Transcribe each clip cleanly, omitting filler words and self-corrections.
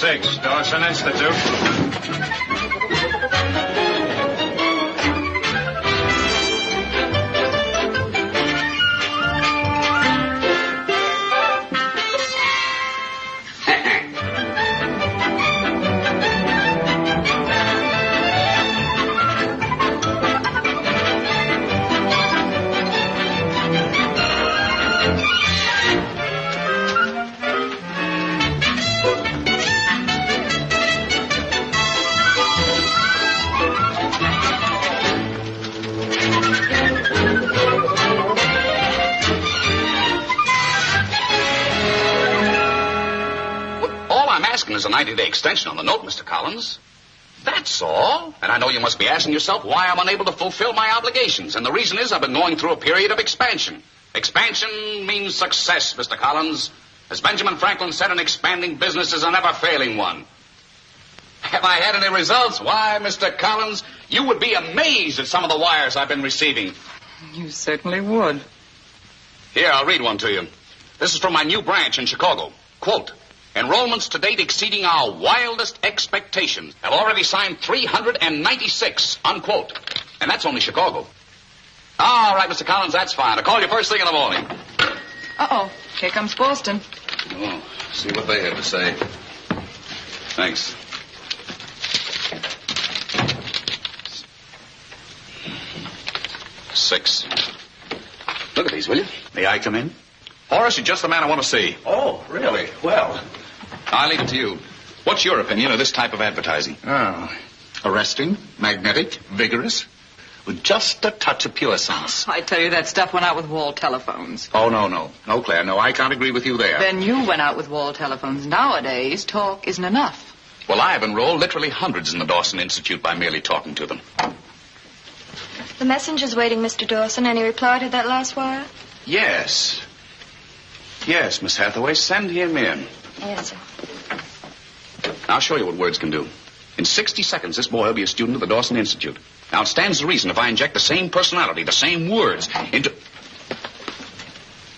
96, Dawson Institute. Is a 90-day extension on the note, Mr. Collins. That's all. And I know you must be asking yourself why I'm unable to fulfill my obligations. And the reason is I've been going through a period of expansion. Expansion means success, Mr. Collins. As Benjamin Franklin said, an expanding business is a never-failing one. Have I had any results? Why, Mr. Collins, you would be amazed at some of the wires I've been receiving. You certainly would. Here, I'll read one to you. This is from my new branch in Chicago. Quote, enrollments to date exceeding our wildest expectations. Have already signed 396, unquote. And that's only Chicago. All right, Mr. Collins, that's fine. I'll call you first thing in the morning. Uh-oh. Here comes Boston. Oh, see what they have to say. Thanks. Six. Look at these, will you? May I come in? Horace, you're just the man I want to see. Oh, really? Well, I'll leave it to you. What's your opinion of this type of advertising? oh, arresting, magnetic, vigorous, with just a touch of pure sense. I tell you, that stuff went out with wall telephones. Oh, no. No, Claire, no, I can't agree with you there. Then you went out with wall telephones. Nowadays, talk isn't enough. Well, I've enrolled literally hundreds in the Dawson Institute by merely talking to them. The messenger's waiting, Mr. Dawson. Any reply to that last wire? Yes. Yes, Miss Hathaway, send him in. Yes, sir. I'll show you what words can do. In 60 seconds, this boy will be a student of the Dawson Institute. Now, it stands to reason if I inject the same personality, the same words into...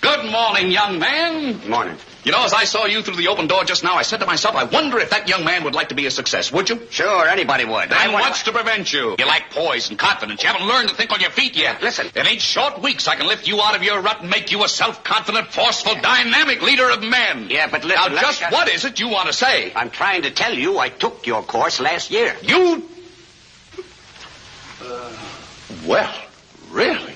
Good morning, young man. Morning. You know, as I saw you through the open door just now, I said to myself, I wonder if that young man would like to be a success, would you? Sure, anybody would. Then what's to prevent you? You lack poise and confidence. You haven't learned to think on your feet yet. Listen. In 8 short weeks, I can lift you out of your rut and make you a self-confident, forceful, dynamic leader of men. Yeah, but listen... Now, just what is it you want to say? I'm trying to tell you I took your course last year. You... well, really?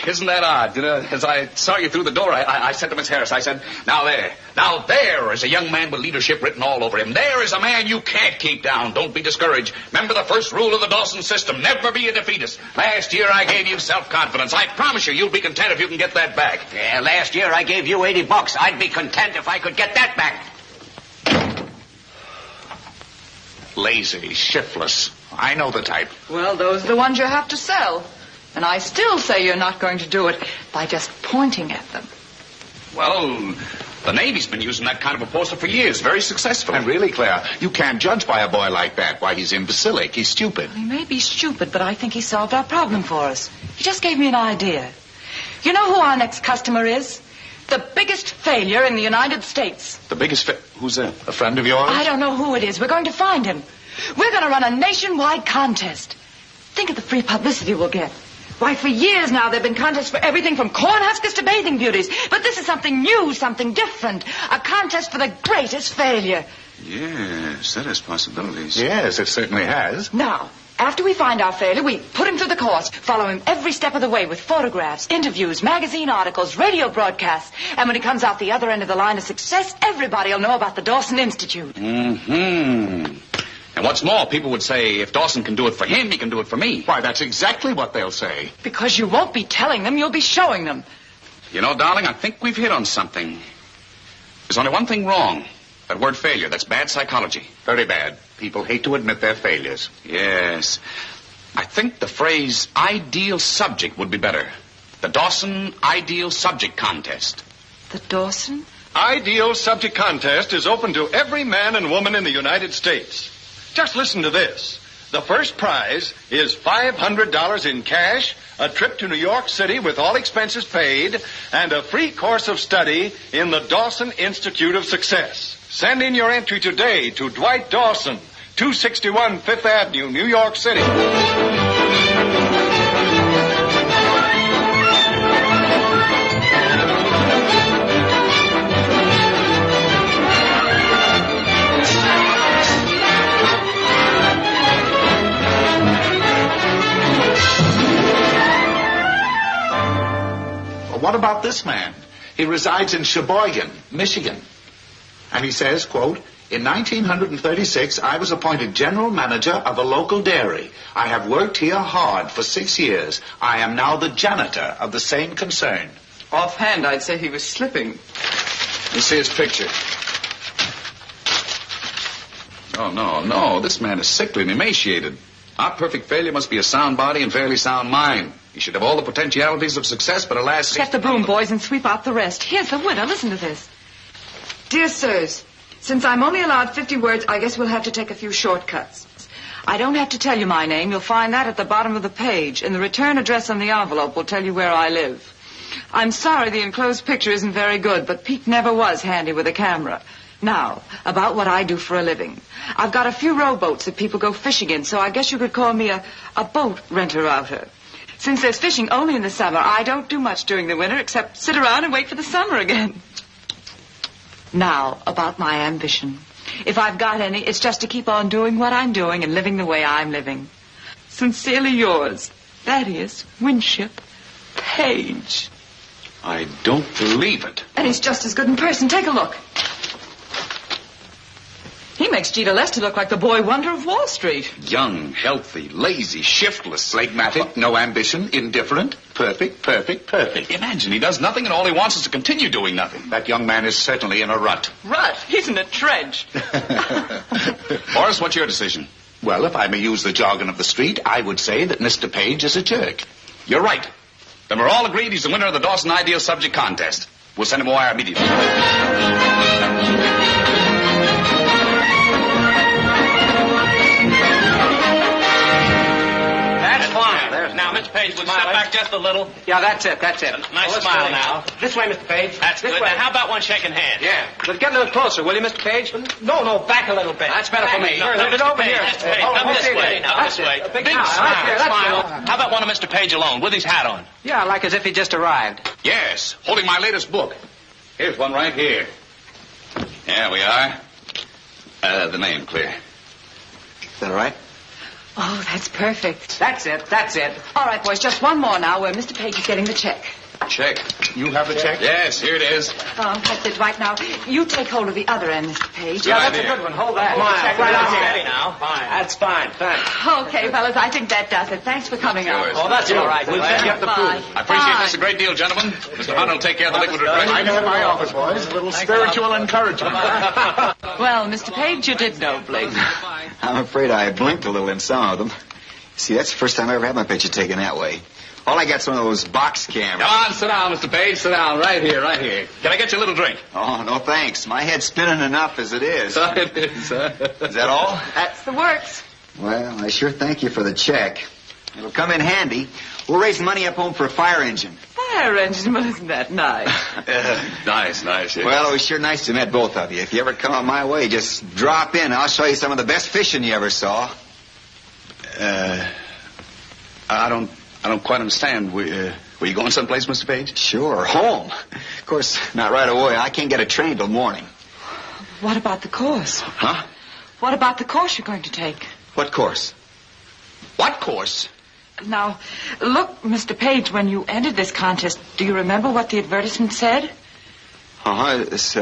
Isn't that odd? You know, as I saw you through the door, I said to Miss Harris, I said, now there is a young man with leadership written all over him. There is a man you can't keep down. Don't be discouraged. Remember the first rule of the Dawson system, never be a defeatist. Last year I gave you self-confidence. I promise you'll be content if you can get that back. Yeah, last year I gave you $80. I'd be content if I could get that back. Lazy, shiftless. I know the type. Well, those are the ones you have to sell. And I still say you're not going to do it by just pointing at them. Well, the Navy's been using that kind of a poster for years, very successfully. And really, Claire, you can't judge by a boy like that. Why, he's imbecilic. He's stupid. He may be stupid, but I think he solved our problem for us. He just gave me an idea. You know who our next customer is? The biggest failure in the United States. The biggest who's that? A friend of yours? I don't know who it is. We're going to find him. We're going to run a nationwide contest. Think of the free publicity we'll get. Why, for years now, there have been contests for everything from cornhuskers to bathing beauties. But this is something new, something different. A contest for the greatest failure. Yes, that has possibilities. Yes, it certainly has. Now, after we find our failure, we put him through the course, follow him every step of the way with photographs, interviews, magazine articles, radio broadcasts. And when he comes out the other end of the line of success, everybody will know about the Dawson Institute. Mm-hmm. And what's more, people would say, if Dawson can do it for him, he can do it for me. Why, that's exactly what they'll say. Because you won't be telling them, you'll be showing them. You know, darling, I think we've hit on something. There's only one thing wrong. That word failure. That's bad psychology. Very bad. People hate to admit their failures. Yes. I think the phrase ideal subject would be better. The Dawson Ideal Subject Contest. The Dawson? Ideal Subject Contest is open to every man and woman in the United States. Just listen to this. The first prize is $500 in cash, a trip to New York City with all expenses paid, and a free course of study in the Dawson Institute of Success. Send in your entry today to Dwight Dawson, 261 Fifth Avenue, New York City. What about this man? He resides in Sheboygan, Michigan. And he says, quote, in 1936, I was appointed general manager of a local dairy. I have worked here hard for 6 years. I am now the janitor of the same concern. Offhand, I'd say he was slipping. Let me see his picture. Oh, no. This man is sickly and emaciated. Our perfect failure must be a sound body and fairly sound mind. He should have all the potentialities of success, but alas... Get the broom, boys, and sweep out the rest. Here's the winner. Listen to this. Dear sirs, since I'm only allowed 50 words, I guess we'll have to take a few shortcuts. I don't have to tell you my name. You'll find that at the bottom of the page, and the return address on the envelope will tell you where I live. I'm sorry the enclosed picture isn't very good, but Pete never was handy with a camera. Now, about what I do for a living. I've got a few rowboats that people go fishing in, so I guess you could call me a boat renter-outer. Since there's fishing only in the summer, I don't do much during the winter except sit around and wait for the summer again. Now, about my ambition. If I've got any, it's just to keep on doing what I'm doing and living the way I'm living. Sincerely yours, Thaddeus Winship Page. I don't believe it. And he's just as good in person. Take a look. He makes Jeter Lester look like the boy wonder of Wall Street. Young, healthy, lazy, shiftless. Phlegmatic, no ambition, indifferent, perfect. Imagine he does nothing and all he wants is to continue doing nothing. That young man is certainly in a rut. Rut? He's in a trench. Horace, what's your decision? Well, if I may use the jargon of the street, I would say that Mr. Page is a jerk. You're right. Then we're all agreed he's the winner of the Dawson Ideal Subject Contest. We'll send him a wire immediately. Now, Mr. Page, would you step back just a little? Yeah, that's it. Nice smile now. This way, Mr. Page. That's good. Now, how about one shaking hands? Yeah. But get a little closer, will you, Mr. Page? No, back a little bit. That's better for me. No, Mr. Page, Mr. Page, come this way. Now, this way. Big smile. How about one of Mr. Page alone, with his hat on? Yeah, like as if he just arrived. Yes, holding my latest book. Here's one right here. There we are. The name clear. Is that all right? Oh, that's perfect. That's it. All right, boys, just one more now where Mr. Page is getting the check. Check. You have the check? Yes, here it is. Oh, that's it right now. You take hold of the other end, Mr. Page. Yeah, that's a good one. Hold that. Check right out on here. Now. Fine. That's fine. Thanks. Okay, fellas, I think that does it. Thanks for coming out. Yours. Oh, that's all right. We'll send you up the Bye. proof. I appreciate this a great deal, gentlemen. Mr. Hunt will take care of the liquid refreshment. I know in my office, boys. A little spiritual encouragement. Well, Mr. Page, you did nobly. I'm afraid I blinked a little in some of them. See, that's the first time I ever had my picture taken that way. All I got's one of those box cameras. Come on, sit down, Mr. Page. Sit down. Right here. Can I get you a little drink? Oh, no thanks. My head's spinning enough as it is. It is. Is that all? That's the works. Well, I sure thank you for the check. It'll come in handy. We're raising money up home for a fire engine. Fire engine, well, isn't that nice? Nice. Yeah. Well, it was sure nice to meet both of you. If you ever come on my way, just drop in. I'll show you some of the best fishing you ever saw. I don't quite understand. Were you going someplace, Mr. Page? Sure, home. Of course, not right away. I can't get a train till morning. What about the course? Huh? What about the course you're going to take? What course? What course? Now, look, Mr. Page, when you entered this contest, do you remember what the advertisement said? It's,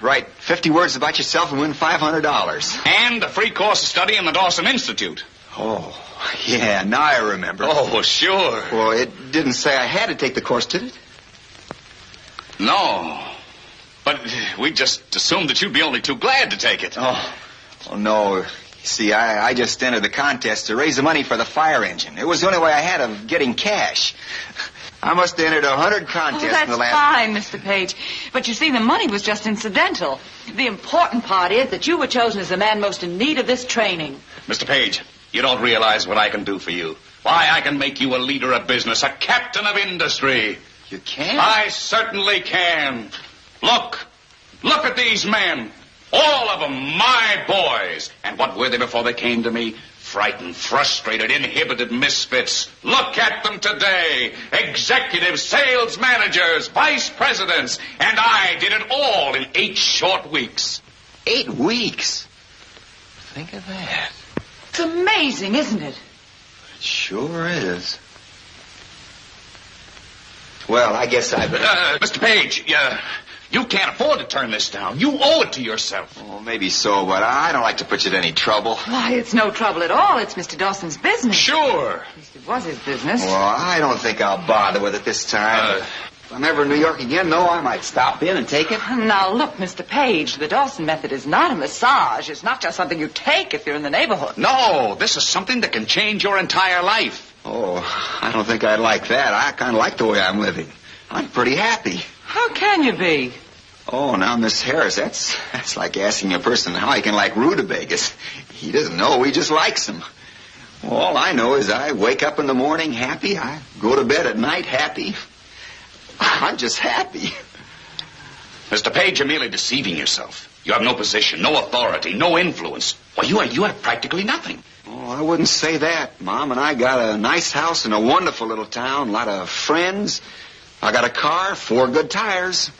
write 50 words about yourself and win $500. And a free course of study in the Dawson Institute. Oh, yeah, now I remember. Oh, sure. Well, it didn't say I had to take the course, did it? No. But we just assumed that you'd be only too glad to take it. Oh no. You see, I just entered the contest to raise the money for the fire engine. It was the only way I had of getting cash. I must have entered 100 contests in the last... fine, Mr. Page. But you see, the money was just incidental. The important part is that you were chosen as the man most in need of this training. Mr. Page, You don't realize what I can do for you. Why, I can make you a leader of business, a captain of industry. You can? I certainly can. Look at these men. All of them my boys. And what were they before they came to me? Frightened, frustrated, inhibited misfits. Look at them today. Executives, sales managers, vice presidents. And I did it all in 8 short weeks. 8 weeks? Think of that. It's amazing, isn't it? It sure is. Well, I guess I've... Mr. Page, you can't afford to turn this down. You owe it to yourself. Oh, maybe so, but I don't like to put you to any trouble. Why, it's no trouble at all. It's Mr. Dawson's business. Sure. At least it was his business. Well, I don't think I'll bother with it this time. If I'm ever in New York again, though, I might stop in and take it. Now, look, Mr. Page, the Dawson method is not a massage. It's not just something you take if you're in the neighborhood. No, this is something that can change your entire life. Oh, I don't think I'd like that. I kind of like the way I'm living. I'm pretty happy. How can you be? Oh, now, Miss Harris, that's like asking a person how he can like rutabagas. He doesn't know. He just likes them. All I know is I wake up in the morning happy. I go to bed at night happy. I'm just happy. Mr. Page, you're merely deceiving yourself. You have no position, no authority, no influence. Why, you have practically nothing. Oh, I wouldn't say that. Mom and I got a nice house in a wonderful little town, a lot of friends. I got a car, 4 good tires.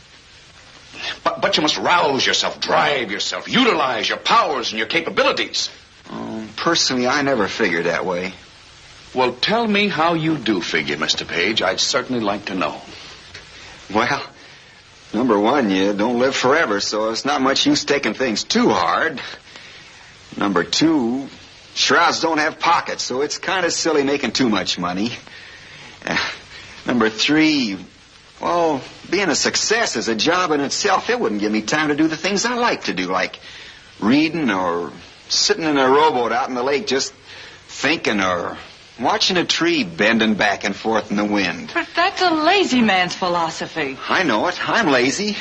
But you must rouse yourself, drive yourself, utilize your powers and your capabilities. Oh, personally, I never figured that way. Well, tell me how you do figure, Mr. Page. I'd certainly like to know. Well, number one, you don't live forever, so it's not much use taking things too hard. Number 2, shrouds don't have pockets, so it's kind of silly making too much money. Number 3, well, being a success is a job in itself. It wouldn't give me time to do the things I like to do, like reading or sitting in a rowboat out in the lake just thinking or watching a tree bending back and forth in the wind. But that's a lazy man's philosophy. I know it. I'm lazy.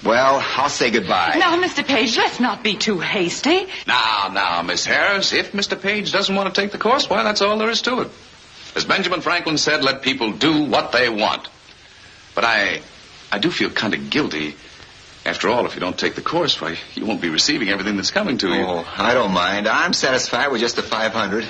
Well, I'll say goodbye. Now, Mr. Page, let's not be too hasty. Now, Miss Harris, if Mr. Page doesn't want to take the course, why, that's all there is to it. As Benjamin Franklin said, let people do what they want. But I do feel kind of guilty. After all, if you don't take the course, why, you won't be receiving everything that's coming to you. Oh, I don't mind. I'm satisfied with just the 500.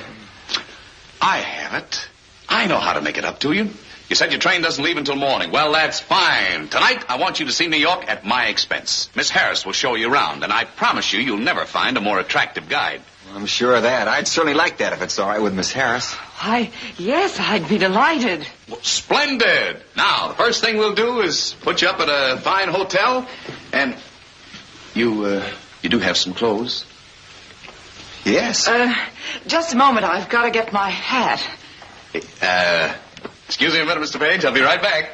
I have it. I know how to make it up to you. You said your train doesn't leave until morning. Well, that's fine. Tonight, I want you to see New York at my expense. Miss Harris will show you around, and I promise you, you'll never find a more attractive guide. I'm sure of that. I'd certainly like that if it's all right with Miss Harris. Yes, I'd be delighted. Well, splendid. Now, the first thing we'll do is put you up at a fine hotel, and you do have some clothes? Yes. Just a moment. I've got to get my hat. Excuse me a minute, Mr. Page. I'll be right back.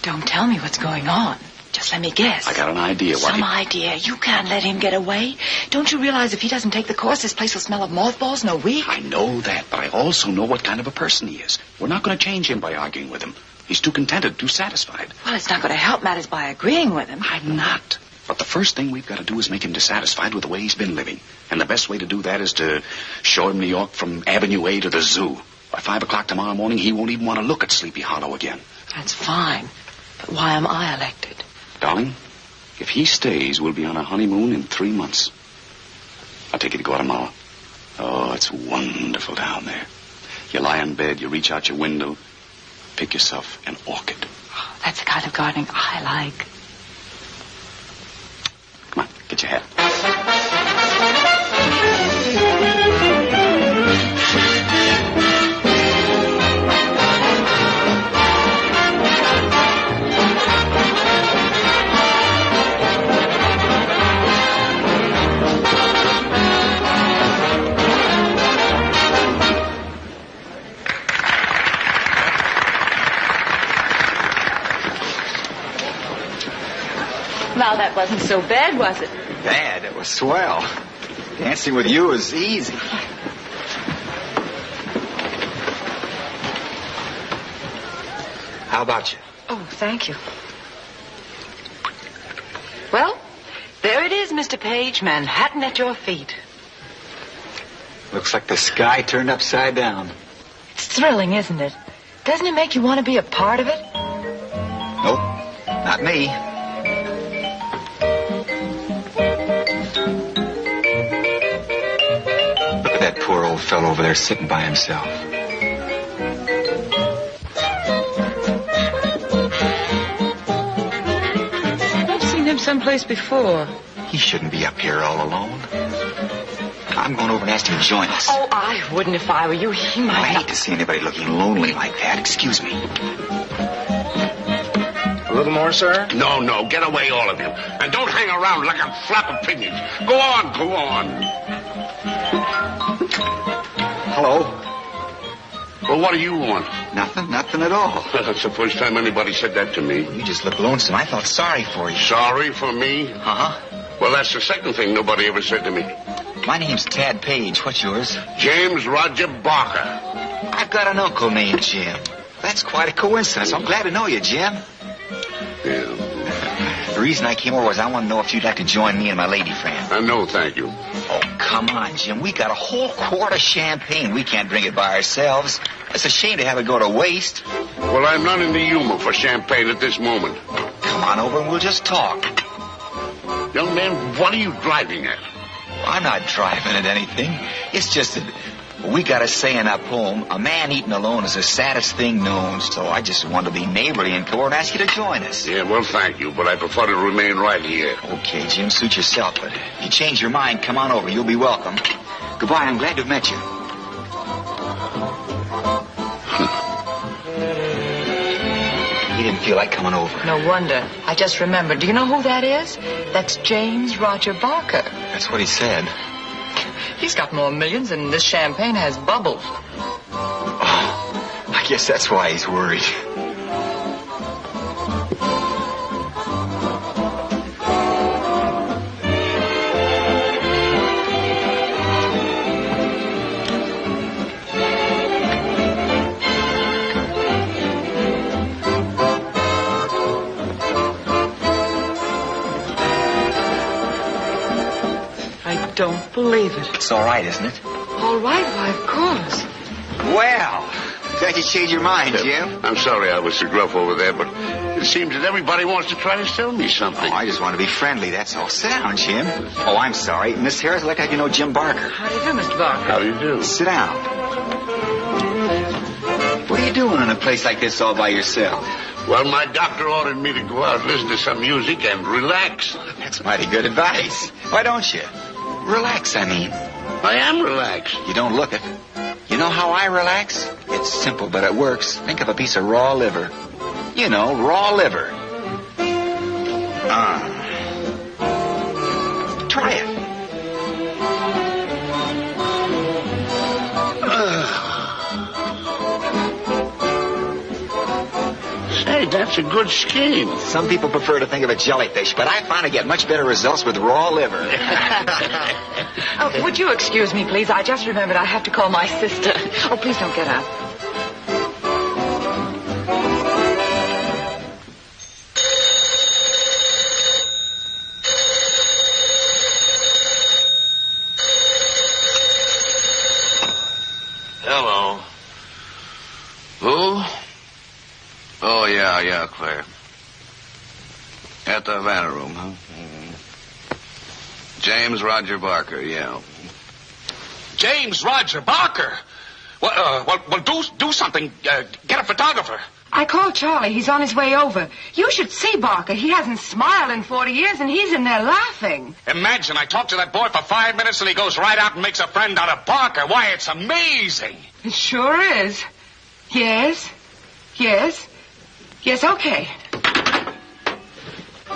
Don't tell me what's going on. Just let me guess. I got an idea. Some idea. You can't let him get away. Don't you realize if he doesn't take the course, this place will smell of mothballs in a week? I know that, but I also know what kind of a person he is. We're not going to change him by arguing with him. He's too contented, too satisfied. Well, it's not going to help matters by agreeing with him. I'm not. But the first thing we've got to do is make him dissatisfied with the way he's been living. And the best way to do that is to show him New York from Avenue A to the zoo. By 5 o'clock tomorrow morning, he won't even want to look at Sleepy Hollow again. That's fine. But why am I elected? Darling, if he stays, we'll be on a honeymoon in 3 months. I'll take you to Guatemala. Oh, it's wonderful down there. You lie in bed, you reach out your window, pick yourself an orchid. Oh, that's the kind of gardening I like. Come on, get your hat. Now, that wasn't so bad, was it? Bad? It was swell. Dancing with you was easy. How about you? Oh, thank you. Mr. Page, Manhattan at your feet. Looks like the sky turned upside down. It's thrilling, isn't it? Doesn't it make you want to be a part of it? Nope, not me. Look at that poor old fellow over there sitting by himself. I've seen him someplace before. He shouldn't be up here all alone. I'm going over and ask him to join us. Oh, I wouldn't if I were you. He might I hate not. to see anybody looking lonely like that. Excuse me. A little more, sir? No, get away, all of you. And don't hang around like a flap of pinions. Go on. Hello. Well, what do you want? Nothing at all. That's the first time anybody said that to me. You just look lonesome. I felt sorry for you. Sorry for me? Uh-huh. Well, that's the second thing nobody ever said to me. My name's Tad Page. What's yours? James Roger Barker. I've got an uncle named Jim. That's quite a coincidence. I'm glad to know you, Jim. Yeah. The reason I came over was I want to know if you'd like to join me and my lady friend. No, thank you. Oh, come on, Jim. We got a whole quart of champagne. We can't drink it by ourselves. It's a shame to have it go to waste. Well, I'm not in the humor for champagne at this moment. Come on over and we'll just talk. Young man, what are you driving at? I'm not driving at anything. It's just that we got a saying up home, a man eating alone is the saddest thing known. So I just wanted to be neighborly and come over and ask you to join us. Yeah, well, thank you, but I prefer to remain right here. Okay, Jim, suit yourself. But if you change your mind, come on over. You'll be welcome. Goodbye. I'm glad to have met you. He didn't feel like coming over. No wonder. I just remembered. Do you know who that is? That's James Roger Barker. That's what he said. He's got more millions than this champagne has bubbles. Oh, I guess that's why he's worried. I don't believe it. It's all right, isn't it? All right, why, of course. Well, glad you changed your mind, Jim. I'm sorry I was so gruff over there, but it seems that everybody wants to try to sell me something. Oh, I just want to be friendly, that's all. Sit down, Jim. Oh, I'm sorry. Miss Harris, like I know Jim Barker. How do you do, Mr. Barker? How do you do? Sit down. What are you doing in a place like this all by yourself? Well, my doctor ordered me to go out, listen to some music, and relax. That's mighty good advice. Why don't you? Relax, I mean. I am relaxed. You don't look it. You know how I relax? It's simple, but it works. Think of a piece of raw liver. You know, raw liver. Try it. Say, that's a good scheme. Some people prefer to think of a jellyfish, but I find I get much better results with raw liver. Would you excuse me, please? I just remembered I have to call my sister. Oh, please don't get up. Hello. Who? Oh, yeah, Claire. At the Havana room, huh? Mm-hmm. James Roger Barker, yeah. James Roger Barker? Well, do something. Get a photographer. I called Charlie. He's on his way over. You should see Barker. He hasn't smiled in 40 years, and he's in there laughing. Imagine, I talked to that boy for 5 minutes, and he goes right out and makes a friend out of Barker. Why, it's amazing. It sure is. Yes, okay.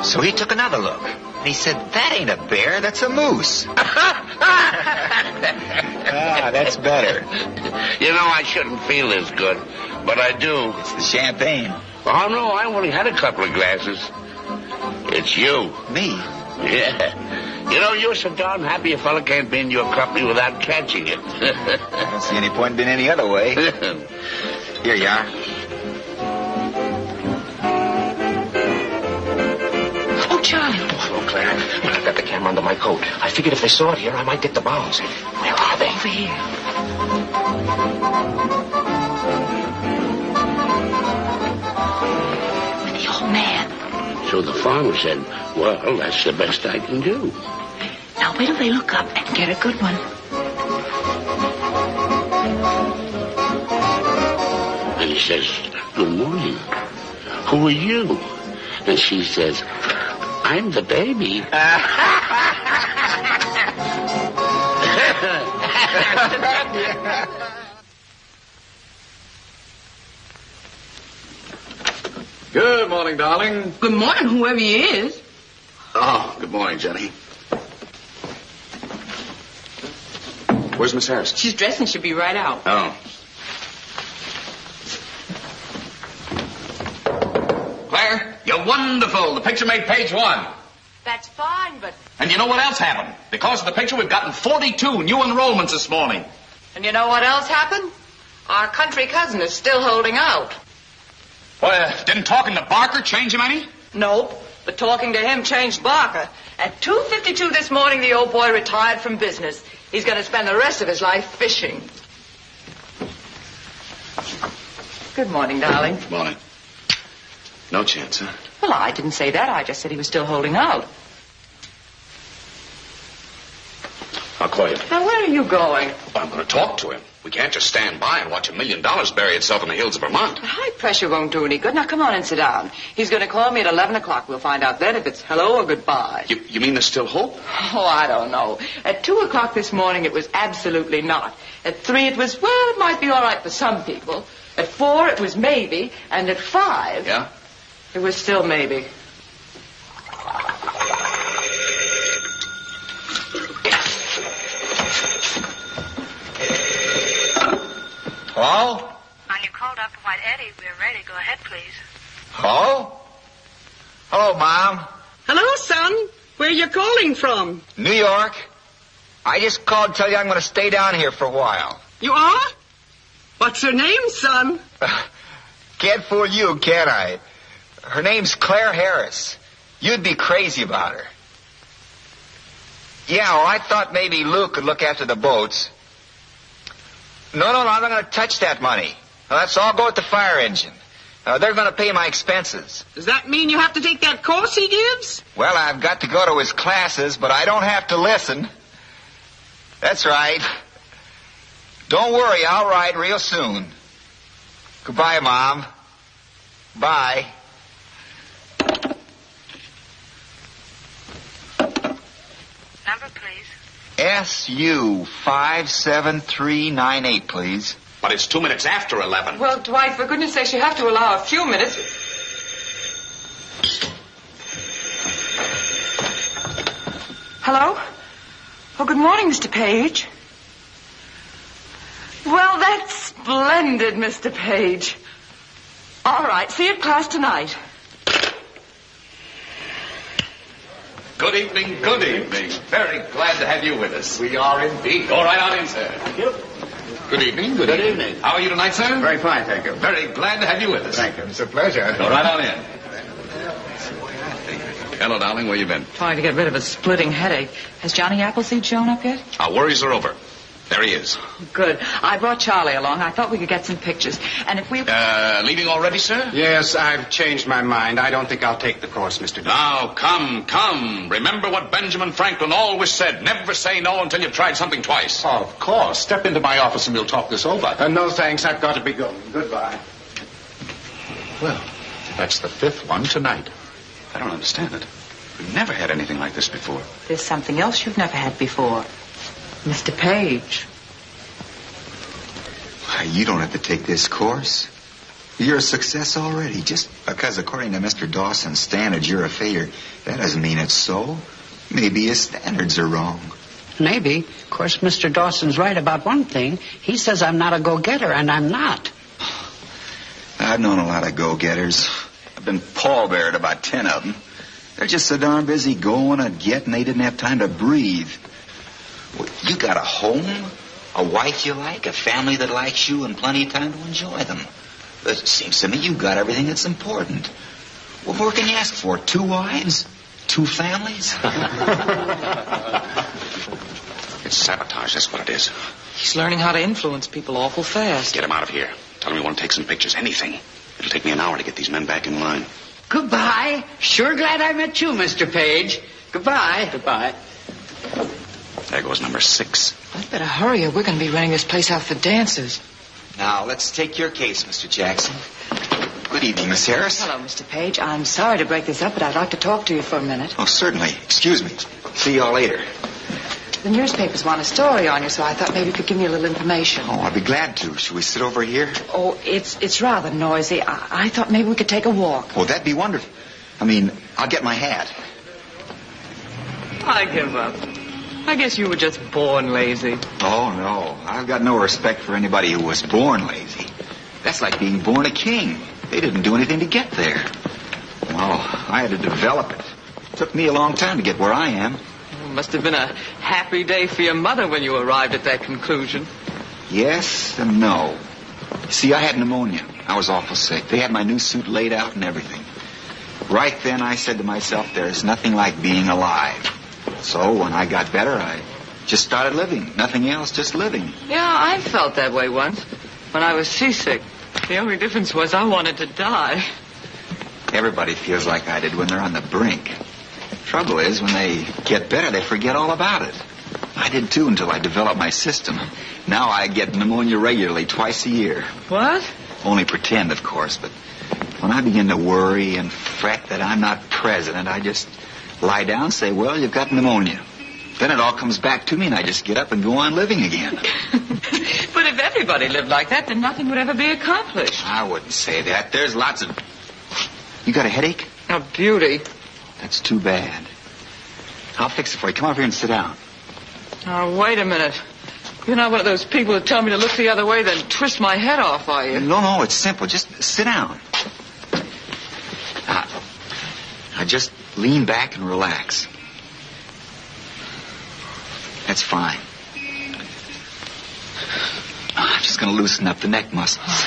So he took another look. And he said, that ain't a bear, that's a moose. That's better. You know, I shouldn't feel this good, but I do. It's the champagne. Oh, no, I only had a couple of glasses. It's you. Me? Yeah. You know, you're so darn happy a fella can't be in your company without catching it. I don't see any point in being any other way. Here you are. Oh, Charlie. Hello, Claire. I've got the camera under my figured if they saw it here, I might get the bounce. Where are they? Over here. With the old man. So the farmer said, well, that's the best I can do. Now wait till they look up and get a good one. And he says, good morning. Who are you? And she says, I'm the baby. Good morning, darling. Good morning, whoever he is. Oh, good morning, Jenny. Where's Miss Harrison? She's dressed and she'll be right out. Oh. Claire, you're wonderful. The picture made page 1. That's fine, but... And you know what else happened? Because of the picture, we've gotten 42 new enrollments this morning. And you know what else happened? Our country cousin is still holding out. Well, didn't talking to Barker change him any? Nope, but talking to him changed Barker. At 2:52 this morning, the old boy retired from business. He's going to spend the rest of his life fishing. Good morning, darling. Morning. No chance, huh? Well, I didn't say that. I just said he was still holding out. I'll call you. Now, where are you going? Well, I'm going to talk to him. We can't just stand by and watch $1 million bury itself in the hills of Vermont. High pressure won't do any good. Now, come on and sit down. He's going to call me at 11 o'clock. We'll find out then if it's hello or goodbye. You mean there's still hope? Oh, I don't know. At 2 o'clock this morning, it was absolutely not. At 3, it was, well, it might be all right for some people. At 4, it was maybe. And at 5... Yeah? It was still maybe. Hello? On your called up White Eddie, we're ready. Go ahead, please. Hello? Hello, Mom. Hello, son. Where you calling from? New York. I just called to tell you I'm going to stay down here for a while. You are? What's her name, son? Can't fool you, can I? Her name's Claire Harris. You'd be crazy about her. Yeah, well, I thought maybe Luke could look after the boats. No, I'm not going to touch that money. Now, that's all go with the fire engine. They're going to pay my expenses. Does that mean you have to take that course he gives? Well, I've got to go to his classes, but I don't have to listen. That's right. Don't worry, I'll ride real soon. Goodbye, Mom. Bye. Number, please. SU 57398, please. But it's 2 minutes after 11. Well, Dwight, for goodness sakes, you have to allow a few minutes. Hello? Oh, good morning, Mr. Page. Well, that's splendid, Mr. Page. All right, see you at class tonight. Good evening, good evening. Very glad to have you with us. We are indeed. Go right on in, sir. Thank you. Good evening, good evening. How are you tonight, sir? Very fine, thank you. Very glad to have you with us. Thank you. It's a pleasure. Go right on in. Hello, darling. Where you been? Trying to get rid of a splitting headache. Has Johnny Appleseed shown up yet? Our worries are over. There he is. Good. I brought Charlie along. I thought we could get some pictures. And if we... Leaving already, sir? Yes, I've changed my mind. I don't think I'll take the course, Mr. Dunn. Now, come. Remember what Benjamin Franklin always said. Never say no until you've tried something twice. Oh, of course. Step into my office and we'll talk this over. No, thanks. I've got to be going. Goodbye. Well, that's the 5th one tonight. I don't understand it. We've never had anything like this before. There's something else you've never had before. Mr. Page. Why, you don't have to take this course. You're a success already. Just because, according to Mr. Dawson's standards, you're a failure, that doesn't mean it's so. Maybe his standards are wrong. Maybe. Of course, Mr. Dawson's right about one thing. He says I'm not a go-getter, and I'm not. I've known a lot of go-getters. I've been pallbeared about 10 of them. They're just so darn busy going and getting, they didn't have time to breathe. Well, you got a home, a wife you like, a family that likes you, and plenty of time to enjoy them. It seems to me you got everything that's important. What more can you ask for? 2 wives? 2 families? It's sabotage, that's what it is. He's learning how to influence people awful fast. Get him out of here. Tell him we want to take some pictures, anything. It'll take me an hour to get these men back in line. Goodbye. Sure glad I met you, Mr. Page. Goodbye. Goodbye. There goes number 6. I'd better hurry or we're going to be renting this place out for dancers. Now, let's take your case, Mr. Jackson. Good evening, Miss Harris. Hello, Mr. Page. I'm sorry to break this up, but I'd like to talk to you for a minute. Oh, certainly. Excuse me. See y'all later. The newspapers want a story on you, so I thought maybe you could give me a little information. Oh, I'd be glad to. Should we sit over here? Oh, it's rather noisy. I thought maybe we could take a walk. Oh, that'd be wonderful. I mean, I'll get my hat. I give up. I guess you were just born lazy. Oh, no. I've got no respect for anybody who was born lazy. That's like being born a king. They didn't do anything to get there. Well, I had to develop it. It took me a long time to get where I am. It must have been a happy day for your mother when you arrived at that conclusion. Yes and no. See, I had pneumonia. I was awful sick. They had my new suit laid out and everything. Right then, I said to myself, there's nothing like being alive. So when I got better, I just started living. Nothing else, just living. Yeah, I felt that way once when I was seasick. The only difference was I wanted to die. Everybody feels like I did when they're on the brink. Trouble is, when they get better, they forget all about it. I did too until I developed my system. Now I get pneumonia regularly, twice a year. What? Only pretend, of course, but when I begin to worry and fret that I'm not president, I just lie down and say, well, you've got pneumonia. Then it all comes back to me and I just get up and go on living again. But if everybody lived like that, then nothing would ever be accomplished. I wouldn't say that. There's lots of... You got a headache? A beauty. That's too bad. I'll fix it for you. Come over here and sit down. Oh, wait a minute. You're not one of those people who tell me to look the other way, then twist my head off, are you? No, it's simple. Just sit down. Now, just lean back and relax. That's fine. I'm just going to loosen up the neck muscles.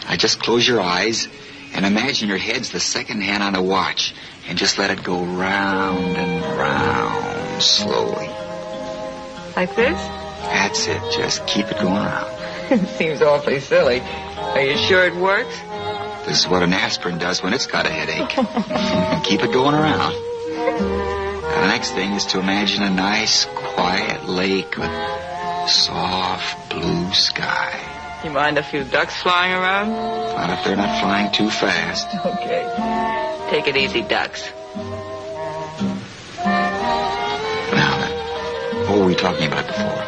Now, just close your eyes and imagine your head's the second hand on a watch and just let it go round and round slowly. Like this? That's it. Just keep it going around. It seems awfully silly. Are you sure it works? This is what an aspirin does when it's got a headache. Keep it going around. Now, the next thing is to imagine a nice, quiet lake with soft blue sky. You mind a few ducks flying around? Not if they're not flying too fast. Okay. Take it easy, ducks. Now then, what were we talking about before?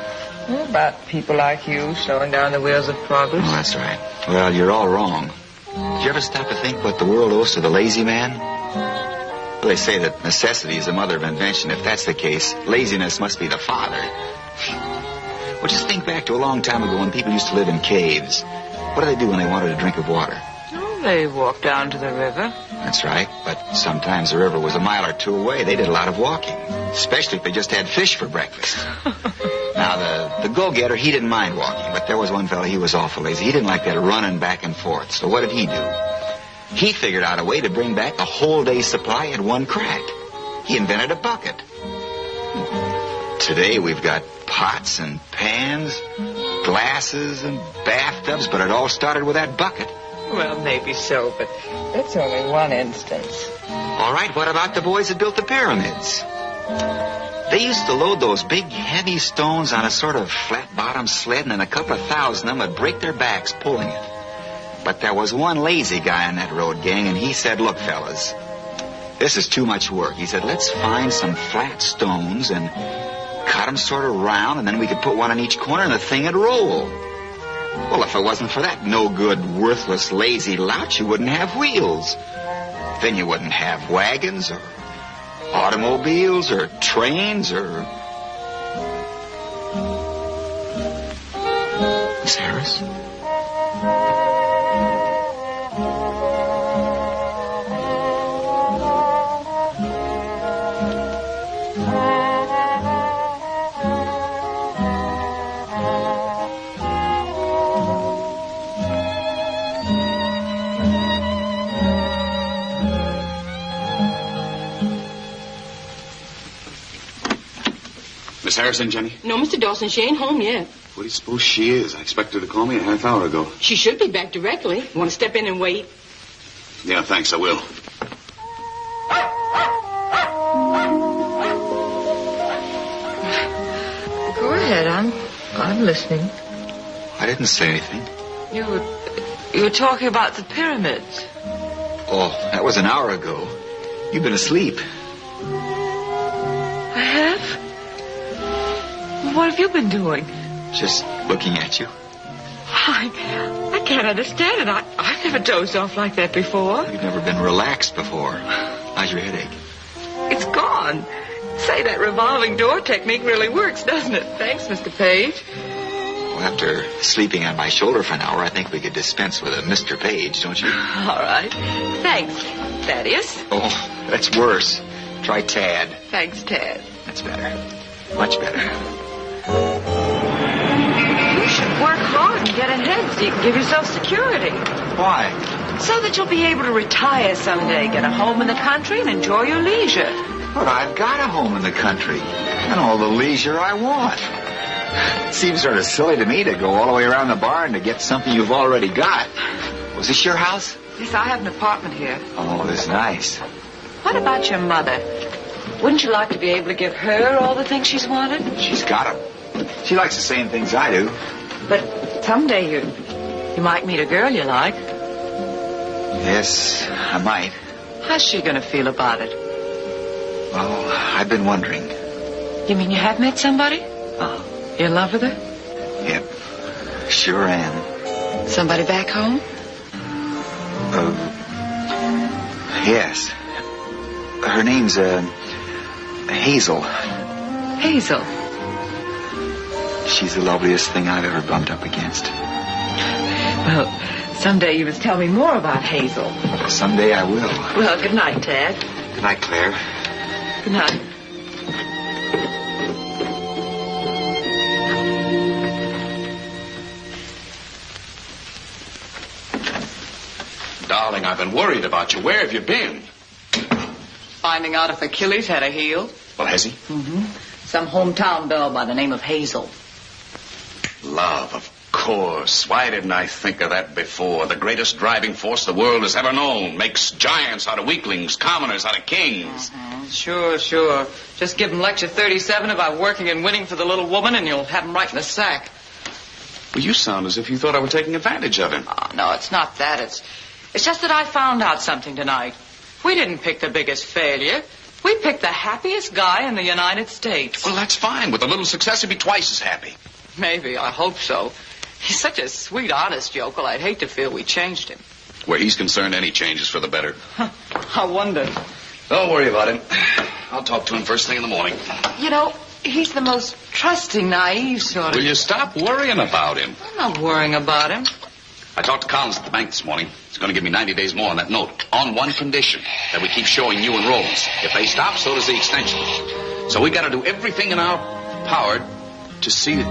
About people like you slowing down the wheels of progress. Oh, that's right. Well, you're all wrong. Did you ever stop to think what the world owes to the lazy man? Well, they say that necessity is the mother of invention. If that's the case, laziness must be the father. Well, just think back to a long time ago when people used to live in caves. What did they do when they wanted a drink of water? Oh, they walked down to the river. That's right, but sometimes the river was a mile or two away. They did a lot of walking, especially if they just had fish for breakfast. Now, the go-getter, he didn't mind walking, but there was one fellow, he was awful lazy. He didn't like that running back and forth. So what did he do? He figured out a way to bring back a whole day's supply at one crack. He invented a bucket. Today we've got pots and pans, glasses and bathtubs, but it all started with that bucket. Well, maybe so, but that's only one instance. All right, what about the boys that built the pyramids? They used to load those big, heavy stones on a sort of flat-bottom sled, and then a couple of thousand of them would break their backs pulling it. But there was one lazy guy on that road gang, and he said, look, fellas, this is too much work. He said, let's find some flat stones and cut them sort of round, and then we could put one on each corner, and the thing would roll. Well, if it wasn't for that no-good, worthless, lazy lout, you wouldn't have wheels. Then you wouldn't have wagons or automobiles or trains or... Miss Harris? Miss Harrison, Jenny? No, Mr. Dawson, she ain't home yet. What do you suppose she is? I expected her to call me a half hour ago. She should be back directly. You want to step in and wait? Yeah, thanks, I will. Go ahead, I'm listening. I didn't say anything. You were talking about the pyramids. Oh, that was an hour ago. You've been asleep. I have? What have you been doing? Just looking at you. I can't understand it. I've never dozed off like that before. You've never been relaxed before. How's your headache? It's gone. Say, that revolving door technique really works, doesn't it? Thanks, Mr. Page. Well, after sleeping on my shoulder for an hour, I think we could dispense with a Mr. Page, don't you? All right. Thanks, Thaddeus. Oh, that's worse. Try Tad. Thanks, Tad. That's better. Much better. You should work hard and get ahead so you can give yourself security. Why? So that you'll be able to retire someday, get a home in the country, and enjoy your leisure. But I've got a home in the country and all the leisure I want. It seems sort of silly to me to go all the way around the barn to get something you've already got. Was this your house? Yes, I have an apartment here. Oh, that's nice. What about your mother? Wouldn't you like to be able to give her all the things she's wanted? She's got them. She likes the same things I do. But someday you might meet a girl you like. Yes, I might. How's she going to feel about it? Well, I've been wondering. You mean you have met somebody? You in love with her? Yep, sure am. Somebody back home? Yes. Her name's, Hazel. Hazel? She's the loveliest thing I've ever bumped up against. Well, someday you must tell me more about Hazel. Someday I will. Well, good night, Tad. Good night, Claire. Good night. Darling, I've been worried about you. Where have you been? Finding out if Achilles had a heel. Well, has he? Mm-hmm. Some hometown belle by the name of Hazel. Love, of course. Why didn't I think of that before? The greatest driving force the world has ever known. Makes giants out of weaklings, commoners out of kings. Mm-hmm. Sure. Just give him lecture 37 about working and winning for the little woman, and you'll have him right in the sack. Well, you sound as if you thought I were taking advantage of him. Oh, no, it's not that. It's just that I found out something tonight. We didn't pick the biggest failure. We picked the happiest guy in the United States. Well, that's fine. With a little success, he'd be twice as happy. Maybe. I hope so. He's such a sweet, honest yokel, I'd hate to feel we changed him. Where he's concerned, any change is for the better. I wonder. Don't worry about him. I'll talk to him first thing in the morning. You know, he's the most trusting, naive sort of... Will you stop worrying about him? I'm not worrying about him. I talked to Collins at the bank this morning. He's going to give me 90 days more on that note. On one condition, that we keep showing new enrollments. If they stop, so does the extension. So we got to do everything in our power to see that...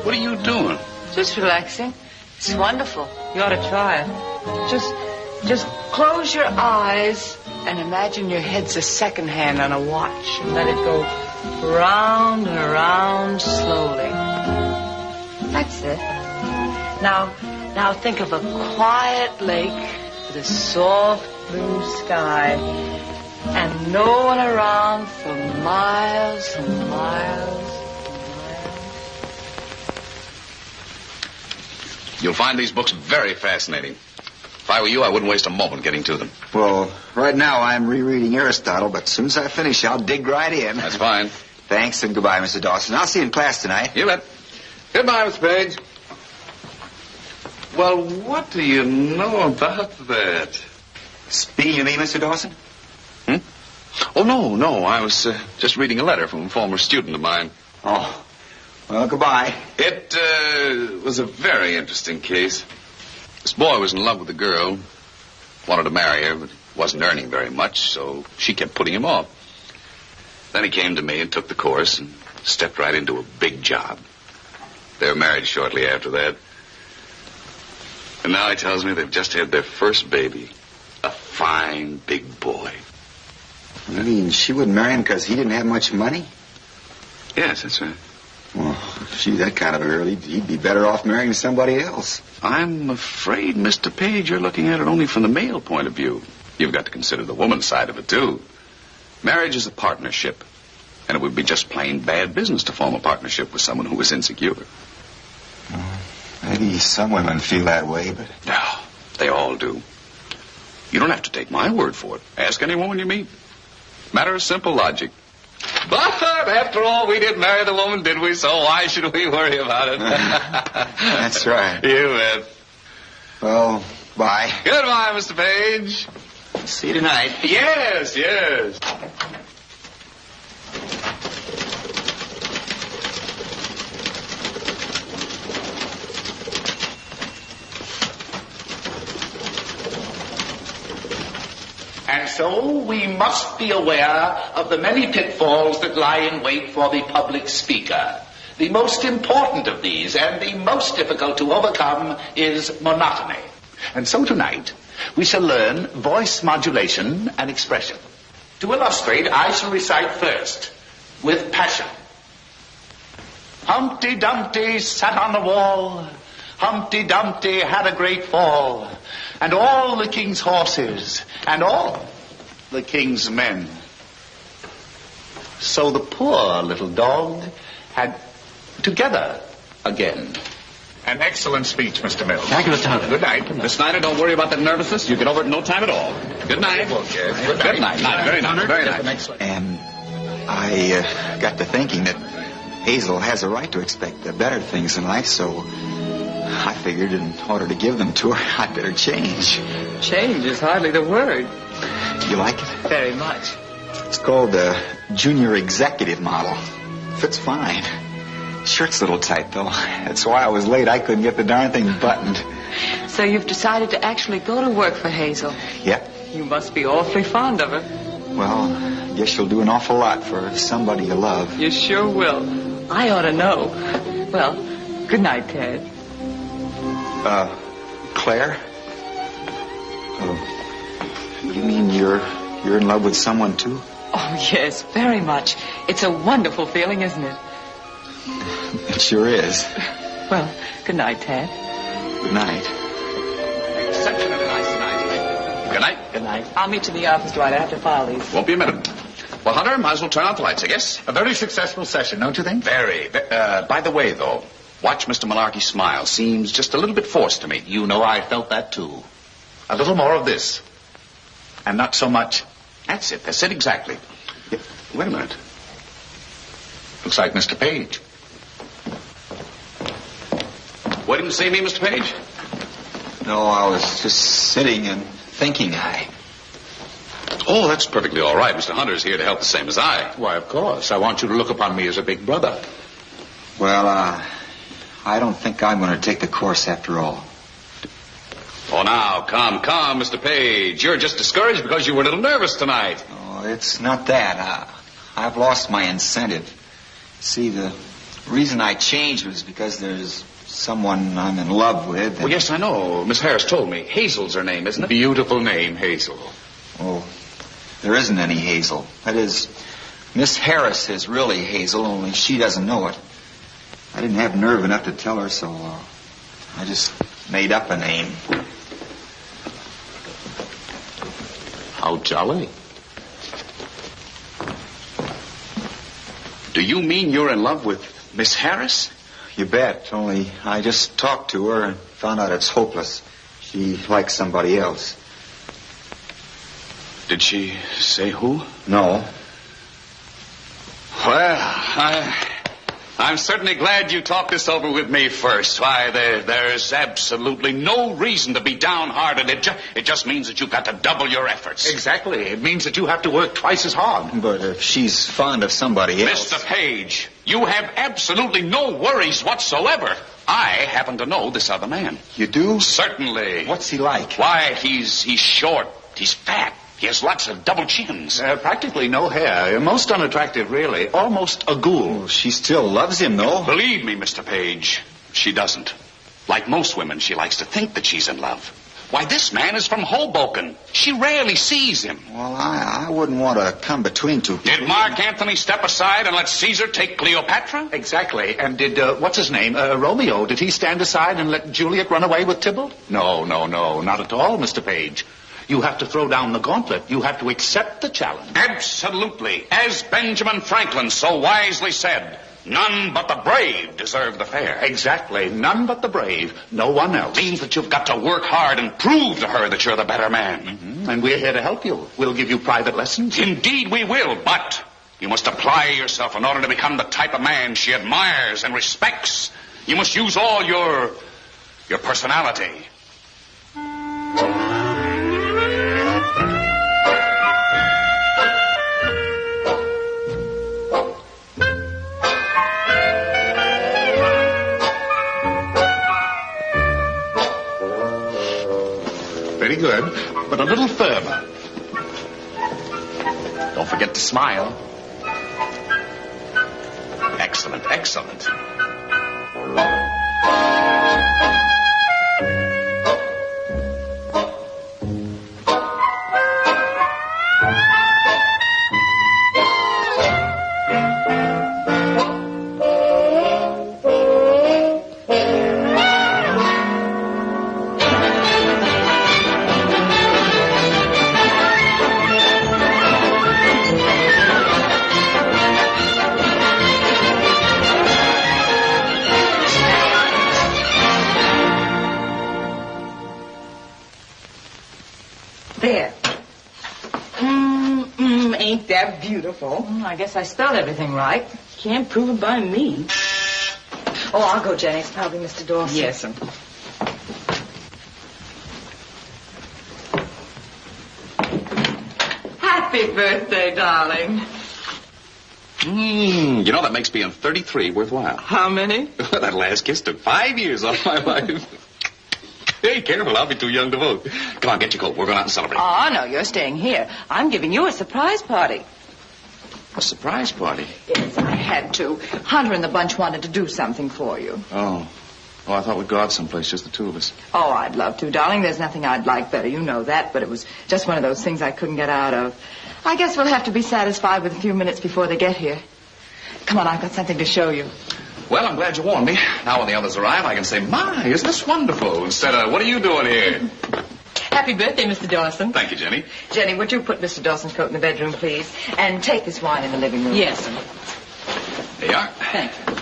What are you doing? Just relaxing. It's wonderful. You ought to try it. Just close your eyes and imagine your head's a second hand on a watch and let it go round and around slowly. That's it. Now think of a quiet lake with a soft blue sky and no one around for miles and miles. You'll find these books very fascinating. If I were you, I wouldn't waste a moment getting to them. Well, right now I'm rereading Aristotle, but as soon as I finish, I'll dig right in. That's fine. Thanks, and goodbye, Mr. Dawson. I'll see you in class tonight. You bet. Goodbye, Mr. Page. Well, what do you know about that? Speaking of me, Mr. Dawson? Oh, no. I was just reading a letter from a former student of mine. Oh. Well, goodbye. It was a very interesting case. This boy was in love with a girl, wanted to marry her, but wasn't earning very much, so she kept putting him off. Then he came to me and took the course and stepped right into a big job. They were married shortly after that. And now he tells me they've just had their first baby, a fine big boy. You mean she wouldn't marry him because he didn't have much money? Yes, that's right. Well, if she's that kind of a girl, he'd be better off marrying somebody else. I'm afraid, Mr. Page, you're looking at it only from the male point of view. You've got to consider the woman's side of it, too. Marriage is a partnership, and it would be just plain bad business to form a partnership with someone who is insecure. Maybe some women feel that way, but... No, they all do. You don't have to take my word for it. Ask any woman you meet. Matter of simple logic. But, after all, we didn't marry the woman, did we? So why should we worry about it? That's right. You bet. Well, bye. Goodbye, Mr. Page. See you tonight. Yes, yes. And so we must be aware of the many pitfalls that lie in wait for the public speaker. The most important of these, and the most difficult to overcome, is monotony. And so tonight, we shall learn voice modulation and expression. To illustrate, I shall recite first, with passion. Humpty Dumpty sat on the wall. Humpty Dumpty had a great fall. And all the king's horses, and all the king's men. So the poor little dog had together again. An excellent speech, Mr. Mills. Thank you, Mr. Hunter. Good night. Miss Snyder, don't worry about that nervousness. You get over it in no time at all. Good night. Good night. Very nice. Very nice. And I got to thinking that Hazel has a right to expect better things in life, so I figured in order to give them to her, I'd better change. Change is hardly the word. You like it? Very much. It's called the Junior Executive Model. Fits fine. Shirt's a little tight, though. That's why I was late. I couldn't get the darn thing buttoned. So you've decided to actually go to work for Hazel? Yep. You must be awfully fond of her. Well, I guess you'll do an awful lot for somebody you love. You sure will. I ought to know. Well, good night, Ted. Claire? Oh, you mean you're in love with someone, too? Oh, yes, very much. It's a wonderful feeling, isn't it? It sure is. Well, good night, Ted. Good night. Exceptionally nice tonight. Good night. Good night. I'll meet you in the office, Dwight. I have to file these. Won't be a minute. Well, Hunter, might as well turn out the lights, I guess. A very successful session, don't you think? Very. By the way, though, watch Mr. Malarkey smile. Seems just a little bit forced to me. You know I felt that, too. A little more of this. And not so much. That's it. That's it exactly. Wait a minute. Looks like Mr. Page. Waiting to see me, Mr. Page? No, I was just sitting and thinking. Oh, that's perfectly all right. Mr. Hunter's here to help the same as I. Why, of course. I want you to look upon me as a big brother. Well, I don't think I'm going to take the course after all. Oh, now, calm, Mr. Page. You're just discouraged because you were a little nervous tonight. Oh, it's not that. I've lost my incentive. See, the reason I changed was because there's someone I'm in love with. Well, yes, I know. Miss Harris told me. Hazel's her name, isn't it? Beautiful name, Hazel. Oh, there isn't any Hazel. That is, Miss Harris is really Hazel, only she doesn't know it. I didn't have nerve enough to tell her, so I just made up a name. How jolly. Do you mean you're in love with Miss Harris? You bet, only I just talked to her and found out it's hopeless. She likes somebody else. Did she say who? No. Well, I'm certainly glad you talked this over with me first. Why, there's absolutely no reason to be downhearted. It just means that you've got to double your efforts. Exactly. It means that you have to work twice as hard. But if she's fond of somebody else... Mr. Page, you have absolutely no worries whatsoever. I happen to know this other man. You do? Certainly. What's he like? Why, he's short. He's fat. He has lots of double chins. Practically no hair. Most unattractive, really. Almost a ghoul. Oh, she still loves him, though. Believe me, Mr. Page, she doesn't. Like most women, she likes to think that she's in love. Why, this man is from Hoboken. She rarely sees him. Well, I wouldn't want to come between two people. Did Mark Antony step aside and let Caesar take Cleopatra? Exactly. And did, what's his name, Romeo, did he stand aside and let Juliet run away with Tybalt? No, not at all, Mr. Page. You have to throw down the gauntlet. You have to accept the challenge. Absolutely. As Benjamin Franklin so wisely said, none but the brave deserve the fair. Exactly. None but the brave. No one else. Means that you've got to work hard and prove to her that you're the better man. Mm-hmm. And we're here to help you. We'll give you private lessons. Indeed we will, but you must apply yourself in order to become the type of man she admires and respects. You must use all your personality. Very good, but a little firmer. Don't forget to smile. Excellent, excellent. There. Ain't that beautiful? I guess I spelled everything right. Can't prove it by me. Oh, I'll go, Jenny. It's probably Mr. Dawson. Yes, Happy birthday, darling. You know, that makes being 33 worthwhile. How many? That last kiss took 5 years off my life. Hey, careful, I'll be too young to vote. Come on, get your coat. We're going out and celebrate. Oh, no, you're staying here. I'm giving you a surprise party. A surprise party? Yes, I had to. Hunter and the bunch wanted to do something for you. Oh, I thought we'd go out someplace, just the two of us. Oh, I'd love to, darling. There's nothing I'd like better. You know that, but it was just one of those things I couldn't get out of. I guess we'll have to be satisfied with a few minutes before they get here. Come on, I've got something to show you. Well, I'm glad you warned me. Now when the others arrive, I can say, my, isn't this wonderful? Instead of, what are you doing here? Happy birthday, Mr. Dawson. Thank you, Jenny. Jenny, would you put Mr. Dawson's coat in the bedroom, please? And take this wine in the living room. Yes. There you are. Thank you.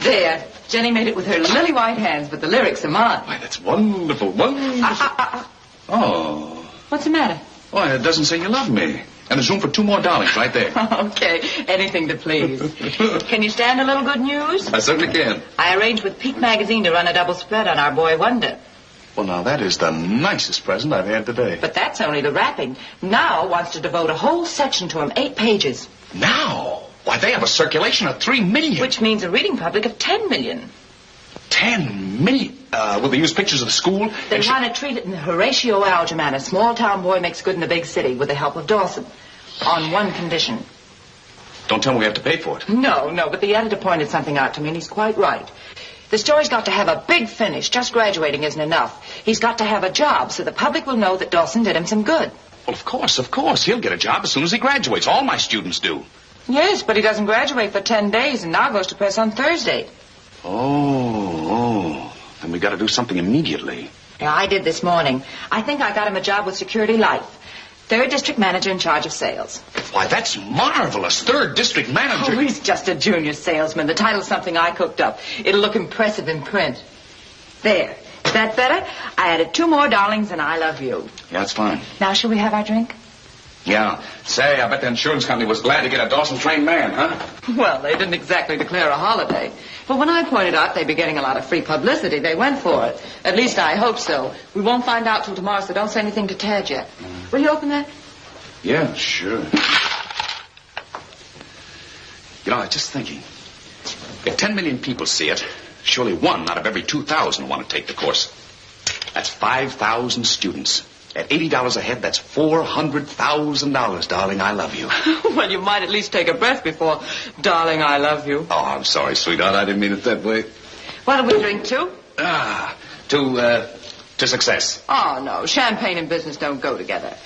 There. Jenny made it with her lily white hands, but the lyrics are mine. Why, that's wonderful, wonderful. Oh. What's the matter? Why, it doesn't say you love me. And there's room for 2 more darlings right there. Okay, anything to please. Can you stand a little good news? I certainly can. I arranged with Peak Magazine to run a double spread on our boy Wonder. Well, now, that is the nicest present I've had today. But that's only the wrapping. Now wants to devote a whole section to him, 8 pages. Now? Why, they have a circulation of 3 million. Which means a reading public of 10 million. 10 million? Will they use pictures of the school? They want to treat it in the Horatio Alger manner. Small-town boy makes good in the big city with the help of Dawson. On one condition. Don't tell me we have to pay for it. No, but the editor pointed something out to me, and he's quite right. The story's got to have a big finish. Just graduating isn't enough. He's got to have a job so the public will know that Dawson did him some good. Well, of course. He'll get a job as soon as he graduates. All my students do. Yes, but he doesn't graduate for 10 days and now goes to press on Thursday. Oh. Then we got to do something immediately. Yeah, I did this morning. I think I got him a job with Security Life. 3rd district manager in charge of sales. Why, that's marvelous. 3rd district manager. Oh, he's just a junior salesman. The title's something I cooked up. It'll look impressive in print. There. Is that better? I added 2 more darlings and I love you. Yeah, that's fine. Now, shall we have our drink? Yeah. Say, I bet the insurance company was glad to get a Dawson-trained man, huh? Well, they didn't exactly declare a holiday. But when I pointed out they'd be getting a lot of free publicity, they went for it. At least I hope so. We won't find out till tomorrow, so don't say anything to Tad yet. Will you open that? Yeah, sure. You know, I was just thinking. If 10 million people see it, surely 1 out of every 2,000 want to take the course. That's 5,000 students. At $80 a head, that's $400,000, darling, I love you. Well, you might at least take a breath before, darling, I love you. Oh, I'm sorry, sweetheart. I didn't mean it that way. What'll we drink to? To to success. Oh, no. Champagne and business don't go together.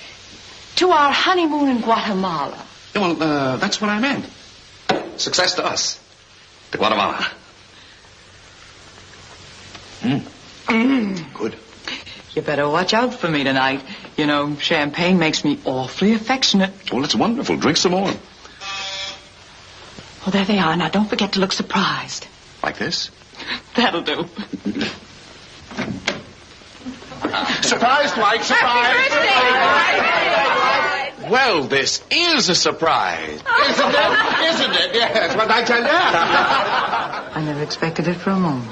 To our honeymoon in Guatemala. Well, that's what I meant. Success to us. To Guatemala. Good. You better watch out for me tonight. You know, champagne makes me awfully affectionate. Well, it's wonderful. Drink some more. Well, there they are. Now, don't forget to look surprised. Like this? That'll do. Surprise, Dwight, surprise! Well, this is a surprise. Isn't it? Yes, what I tell you. I never expected it for a moment.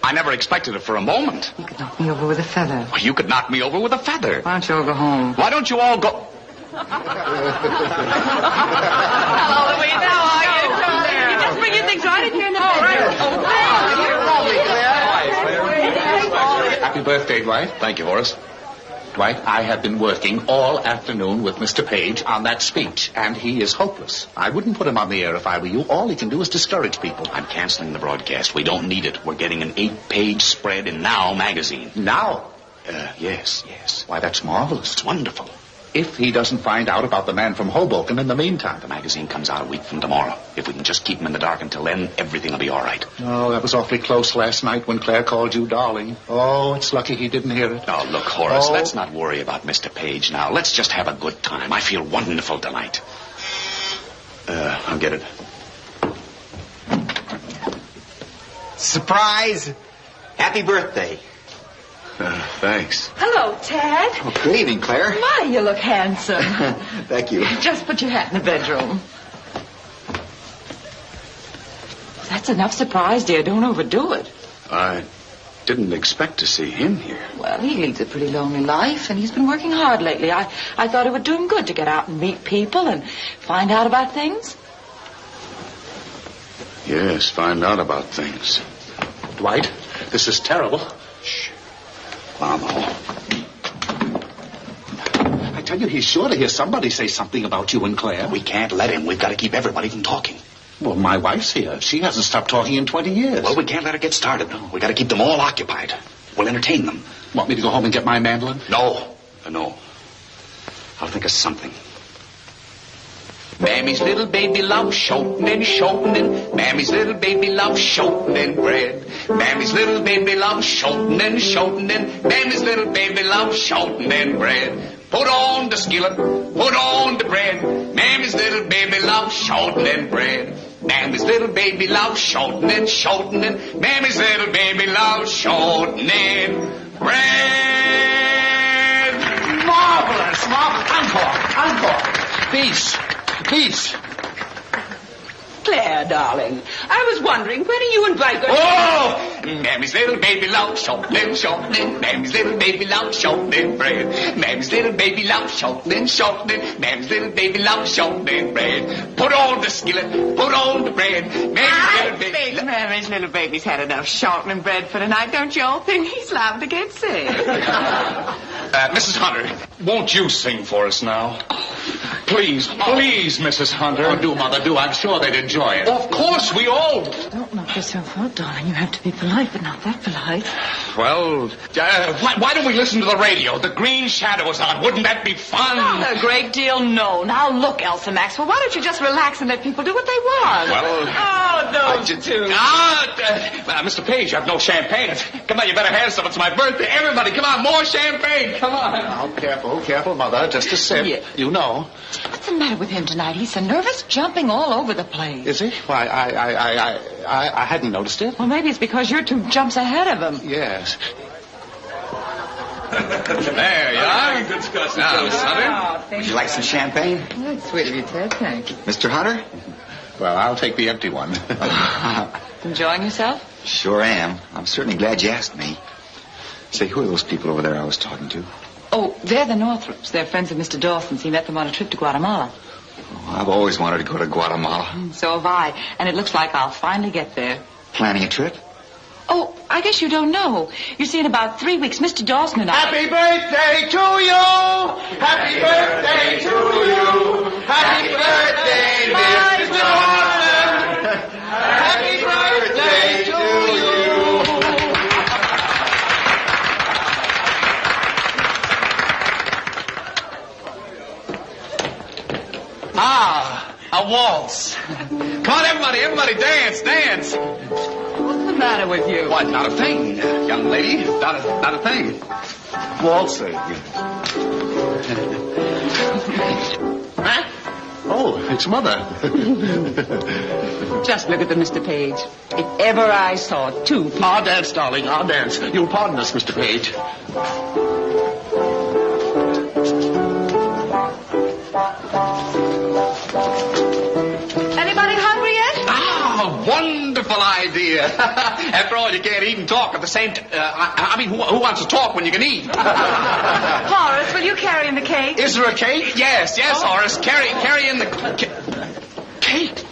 I never expected it for a moment. You could knock me over with a feather. Well, you could knock me over with a feather. Why don't you all go home? Why don't you all go... Hello, Louise. How are you? You just bring your things right in here in the bedroom. Happy birthday, Dwight. Thank you, Horace. Dwight, I have been working all afternoon with Mr. Page on that speech, and he is hopeless. I wouldn't put him on the air if I were you. All he can do is discourage people. I'm canceling the broadcast. We don't need it. We're getting an 8-page spread in Now magazine. Now? Yes. Why, that's marvelous. It's wonderful. If he doesn't find out about the man from Hoboken in the meantime. The magazine comes out a week from tomorrow. If we can just keep him in the dark until then, everything will be all right. Oh, that was awfully close last night when Claire called you darling. Oh, it's lucky he didn't hear it. Oh, look, Horace, let's not worry about Mr. Page now. Let's just have a good time. I feel wonderful tonight. I'll get it. Surprise! Happy birthday. Thanks. Hello, Ted. Oh, good evening, Claire. My, you look handsome. Thank you. Just put your hat in the bedroom. That's enough surprise, dear. Don't overdo it. I didn't expect to see him here. Well, he leads a pretty lonely life, and he's been working hard lately. I thought it would do him good to get out and meet people and find out about things. Yes, find out about things. Dwight, this is terrible. Shh. Mama. I tell you, he's sure to hear somebody say something about you and Claire. We can't let him. We've got to keep everybody from talking. Well, my wife's here. She hasn't stopped talking in 20 years. Well, we can't let her get started. No. We got to keep them all occupied. We'll entertain them. Want me to go home and get my mandolin? No. I'll think of something. Mammy's little baby loves shortening. Mammy's little baby loves shortening bread. Mammy's little baby loves shortening. Mammy's little baby loves shortening bread. Put on the skillet, put on the bread. Mammy's little baby loves shortening bread. Mammy's little baby loves shortening. Mammy's little baby loves shortening bread. Marvelous. Encore. Peace. Claire, darling, I was wondering, when are you and Dwight going to... Oh! Mammy's little baby loves shortening. Mammy's little baby loves shortening bread. Mammy's little baby loves shortening. Mammy's little baby loves shortening bread. Put on the skillet, put on the bread. Mammy's little baby's had enough shortening bread for tonight. Don't you all think he's liable to get sick? Mrs. Hunter, won't you sing for us now? Please, Mrs. Hunter. Oh, do, Mother, do. I'm sure they'd enjoy it. Of course, we all... Don't knock yourself out, darling. You have to be polite, but not that polite. Well, why don't we listen to the radio? The Green Shadow is on. Wouldn't that be fun? Not a great deal, no. Now, look, Elsa Maxwell, why don't you just relax and let people do what they want? Well... Oh, those two. Mr. Page, you have no champagne. Come on, you better have some. It's my birthday. Everybody, come on, more champagne. Come on. Oh, careful, Mother. Just a sip. Yeah. You know. What's the matter with him tonight? He's so nervous, jumping all over the place. Is he? Why, I hadn't noticed it. Well, maybe it's because you're 2 jumps ahead of him. Yes. There you are. Good discussion. Now, Miss Hunter. Would you like some champagne? That's sweet of you, Ted. Thank you. Mr. Hunter? Well, I'll take the empty one. Enjoying yourself? Sure am. I'm certainly glad you asked me. Say, who are those people over there I was talking to? Oh, they're the Northrops. They're friends of Mr. Dawson's. He met them on a trip to Guatemala. Oh, I've always wanted to go to Guatemala. So have I. And it looks like I'll finally get there. Planning a trip? Oh, I guess you don't know. You see, in about 3 weeks, Mr. Dawson and I... Happy birthday to you! Happy birthday to you! Happy birthday, Mr. Dawson! Happy birthday to you! A waltz. Come on, everybody, dance. What's the matter with you? What, not a thing, young lady. Not a thing. Waltzing. Huh? Oh, it's Mother. Just look at them, Mr. Page. If ever I saw two people... Our dance, darling, our dance. You'll pardon us, Mr. Page. Anybody hungry yet? Wonderful idea. After all, you can't eat and talk at the same time. Who wants to talk when you can eat? Horace, will you carry in the cake? Is there a cake? Yes, Horace. Carry in the cake.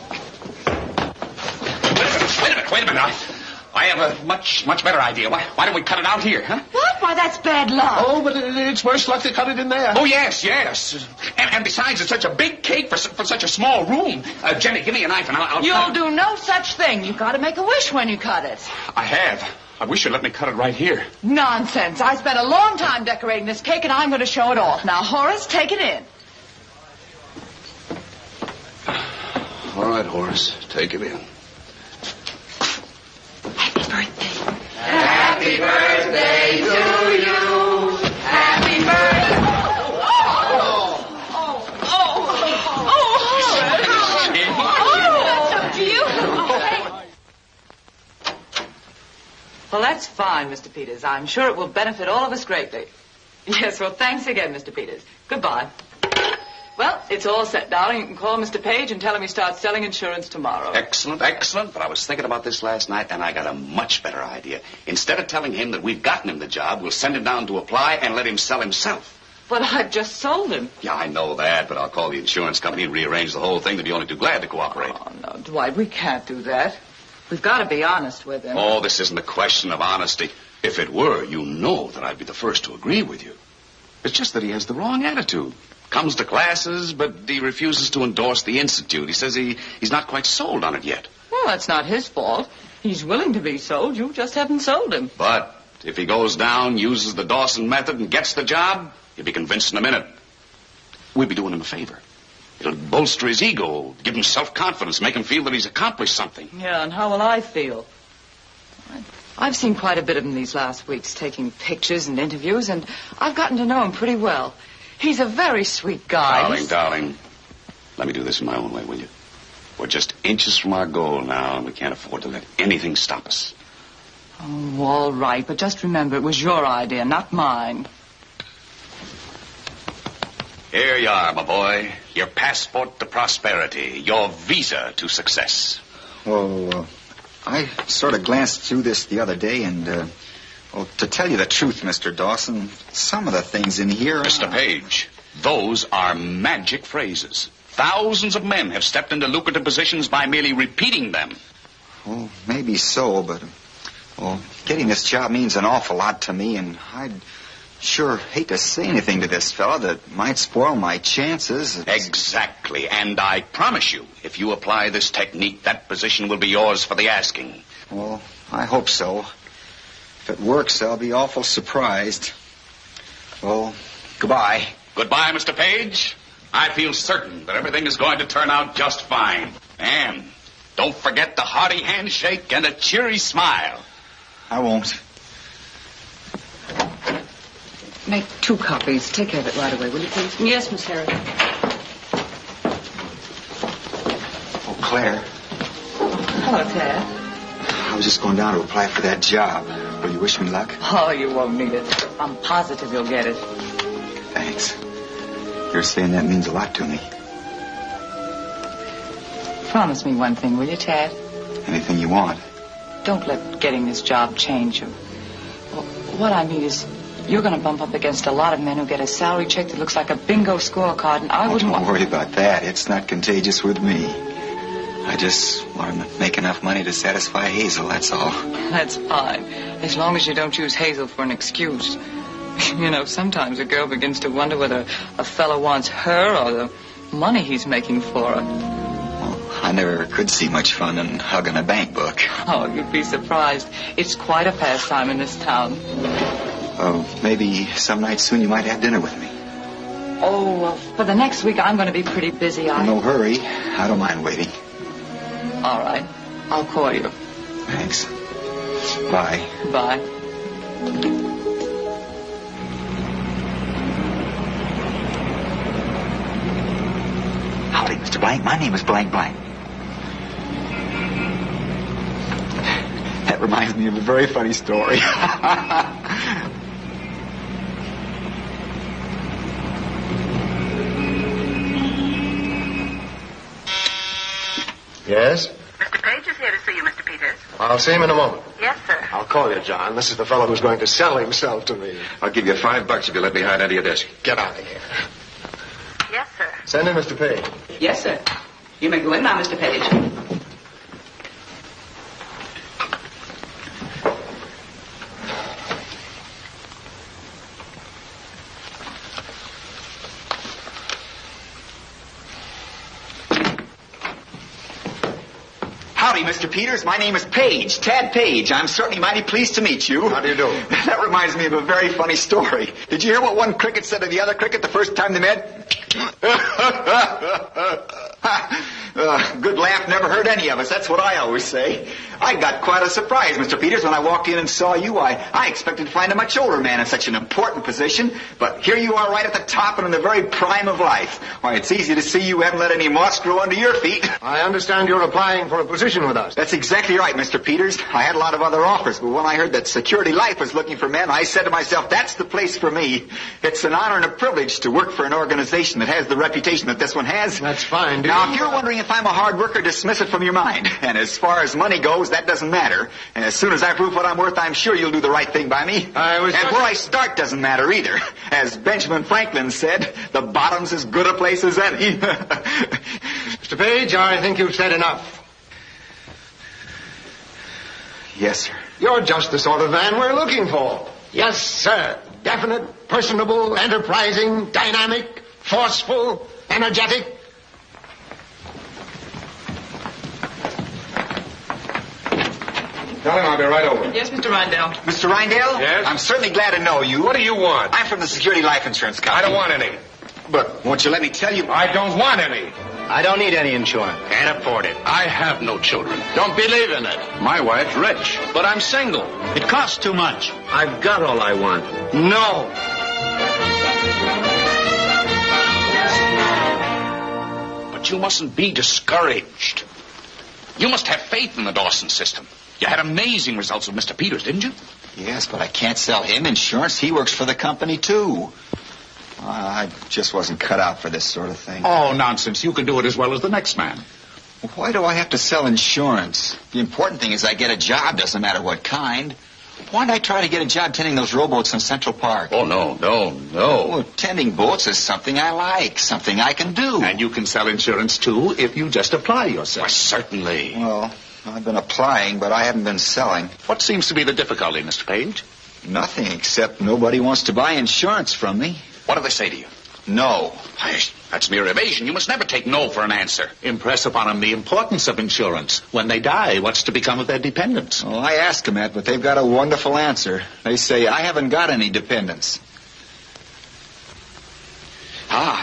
Wait a minute. I have a much better idea. Why don't we cut it out here, huh? What? Why, that's bad luck. Oh, but it's worse luck to cut it in there. Oh, yes. And besides, it's such a big cake for such a small room. Jenny, give me a knife and I'll You'll cut it. do no such thing. You've got to make a wish when you cut it. I have. I wish you'd let me cut it right here. Nonsense. I spent a long time decorating this cake, and I'm going to show it off. Now, Horace, take it in. All right, Horace. Take it in. Happy birthday to you. Happy birthday. Well, that's fine, Mr. Peters. I'm sure it will benefit all of us greatly. Yes, well, thanks again, Mr. Peters. Goodbye. Well, it's all set, darling. You can call Mr. Page and tell him he starts selling insurance tomorrow. Excellent. But I was thinking about this last night, and I got a much better idea. Instead of telling him that we've gotten him the job, we'll send him down to apply and let him sell himself. But I've just sold him. Yeah, I know that, but I'll call the insurance company and rearrange the whole thing. They'll be only too glad to cooperate. Oh, no, Dwight, we can't do that. We've got to be honest with him. Oh, this isn't a question of honesty. If it were, you know that I'd be the first to agree with you. It's just that he has the wrong attitude. Comes to classes, but he refuses to endorse the Institute. He says he's not quite sold on it yet. Well, that's not his fault. He's willing to be sold. You just haven't sold him. But if he goes down, uses the Dawson method, and gets the job, he'll be convinced in a minute. We'll be doing him a favor. It'll bolster his ego, give him self-confidence, make him feel that he's accomplished something. Yeah, and how will I feel? I've seen quite a bit of him these last weeks, taking pictures and interviews, and I've gotten to know him pretty well. He's a very sweet guy. Darling, let me do this in my own way, will you? We're just inches from our goal now, and we can't afford to let anything stop us. Oh, all right, but just remember, it was your idea, not mine. Here you are, my boy. Your passport to prosperity. Your visa to success. Well, I sort of glanced through this the other day, and, well, to tell you the truth, Mr. Dawson, some of the things in here... Mr. Page, those are magic phrases. Thousands of men have stepped into lucrative positions by merely repeating them. Well, maybe so, but, well, getting this job means an awful lot to me, and I'd sure hate to say anything to this fella that might spoil my chances. Exactly, and I promise you, if you apply this technique, that position will be yours for the asking. Well, I hope so. If it works, I'll be awful surprised. Well, goodbye. Goodbye, Mr. Page. I feel certain that everything is going to turn out just fine. And don't forget the hearty handshake and a cheery smile. I won't. Make 2 copies. Take care of it right away, will you, please? Yes, Miss Harris. Oh, Claire. Hello, Ted. I was just going down to apply for that job. Will you wish me luck? Oh, you won't need it. I'm positive you'll get it. Thanks. You're saying that means a lot to me. Promise me one thing, will you, Tad? Anything you want. Don't let getting this job change you. Well, what I mean is, you're going to bump up against a lot of men who get a salary check that looks like a bingo scorecard, and I wouldn't Don't worry about that. It's not contagious with me. I just want to make enough money to satisfy Hazel, that's all. That's fine, as long as you don't use Hazel for an excuse. You know, sometimes a girl begins to wonder whether a fellow wants her or the money he's making for her. Well, I never could see much fun in hugging a bank book. Oh, you'd be surprised. It's quite a pastime in this town. Oh, maybe some night soon you might have dinner with me. Oh, well, for the next week, I'm going to be pretty busy. No hurry. I don't mind waiting. All right. I'll call you. Thanks. Bye. Bye. Howdy, Mr. Blank. My name is Blank Blank. That reminds me of a very funny story. Yes? Mr. Page is here to see you, Mr. Peters. I'll see him in a moment. Yes, sir. I'll call you, John. This is the fellow who's going to sell himself to me. I'll give you $5 if you let me hide under your desk. Get out of here. Yes, sir. Send in Mr. Page. Yes, sir. You may go in now, Mr. Page. Howdy, Mr. Peters. My name is Page, Tad Page. I'm certainly mighty pleased to meet you. How do you do? That reminds me of a very funny story. Did you hear what one cricket said to the other cricket the first time they met? Good laugh never hurt any of us. That's what I always say. I got quite a surprise, Mr. Peters, when I walked in and saw you. I expected to find a much older man in such an important position, but here you are right at the top and in the very prime of life. Why, it's easy to see you haven't let any moss grow under your feet. I understand you're applying for a position with us. That's exactly right, Mr. Peters. I had a lot of other offers, but when I heard that Security Life was looking for men, I said to myself, that's the place for me. It's an honor and a privilege to work for an organization that has the reputation that this one has. That's fine, Now, if you're wondering if I'm a hard worker, dismiss it from your mind. And as far as money goes, that doesn't matter. And as soon as I prove what I'm worth, I'm sure you'll do the right thing by me. And where I start doesn't matter either. As Benjamin Franklin said, the bottom's as good a place as any. Mr. Page, I think you've said enough. Yes, sir. You're just the sort of man we're looking for. Yes, sir. Definite, personable, enterprising, dynamic, forceful, energetic. Tell him I'll be right over. Yes, Mr. Rindell. Mr. Rindell? Yes? I'm certainly glad to know you. What do you want? I'm from the Security Life Insurance Company. I don't want any. But won't you let me tell you? I don't want any. I don't need any insurance. Can't afford it. I have no children. Don't believe in it. My wife's rich. But I'm single. It costs too much. I've got all I want. No. But you mustn't be discouraged. You must have faith in the Dawson system. You had amazing results with Mr. Peters, didn't you? Yes, but I can't sell him insurance. He works for the company, too. I just wasn't cut out for this sort of thing. Oh, nonsense. You can do it as well as the next man. Why do I have to sell insurance? The important thing is I get a job, doesn't matter what kind. Why don't I try to get a job tending those rowboats in Central Park? Oh, no. Well, tending boats is something I like, something I can do. And you can sell insurance, too, if you just apply yourself. Why, certainly. Well, I've been applying, but I haven't been selling. What seems to be the difficulty, Mr. Page? Nothing, except nobody wants to buy insurance from me. What do they say to you? No. That's mere evasion. You must never take no for an answer. Impress upon them the importance of insurance. When they die, what's to become of their dependents? Well, I ask them that, but they've got a wonderful answer. They say, I haven't got any dependents.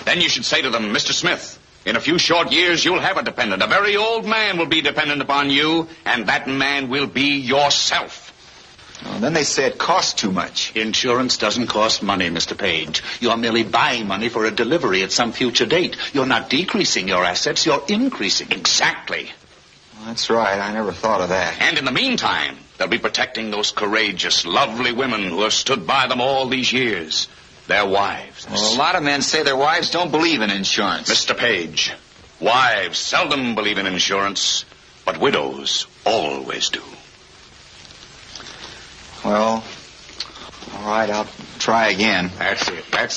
Then you should say to them, Mr. Smith, in a few short years, you'll have a dependent. A very old man will be dependent upon you, and that man will be yourself. Well, then they say it costs too much. Insurance doesn't cost money, Mr. Page. You're merely buying money for a delivery at some future date. You're not decreasing your assets, you're increasing. Exactly. Well, that's right. I never thought of that. And in the meantime, they'll be protecting those courageous, lovely women who have stood by them all these years. Their wives. Well, a lot of men say their wives don't believe in insurance. Mr. Page, wives seldom believe in insurance, but widows always do. Well, all right, I'll try again. That's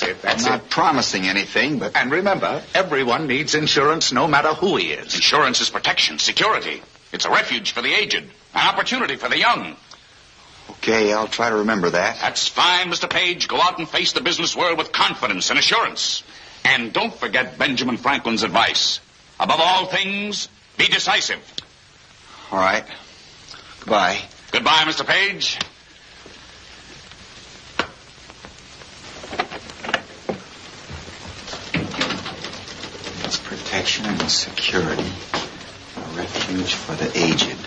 it. I'm not promising anything, but... And remember, everyone needs insurance no matter who he is. Insurance is protection, security. It's a refuge for the aged, an opportunity for the young. Okay, I'll try to remember that. That's fine, Mr. Page. Go out and face the business world with confidence and assurance. And don't forget Benjamin Franklin's advice. Above all things, be decisive. All right. Goodbye. Goodbye, Mr. Page. protection and security, a refuge for the aged.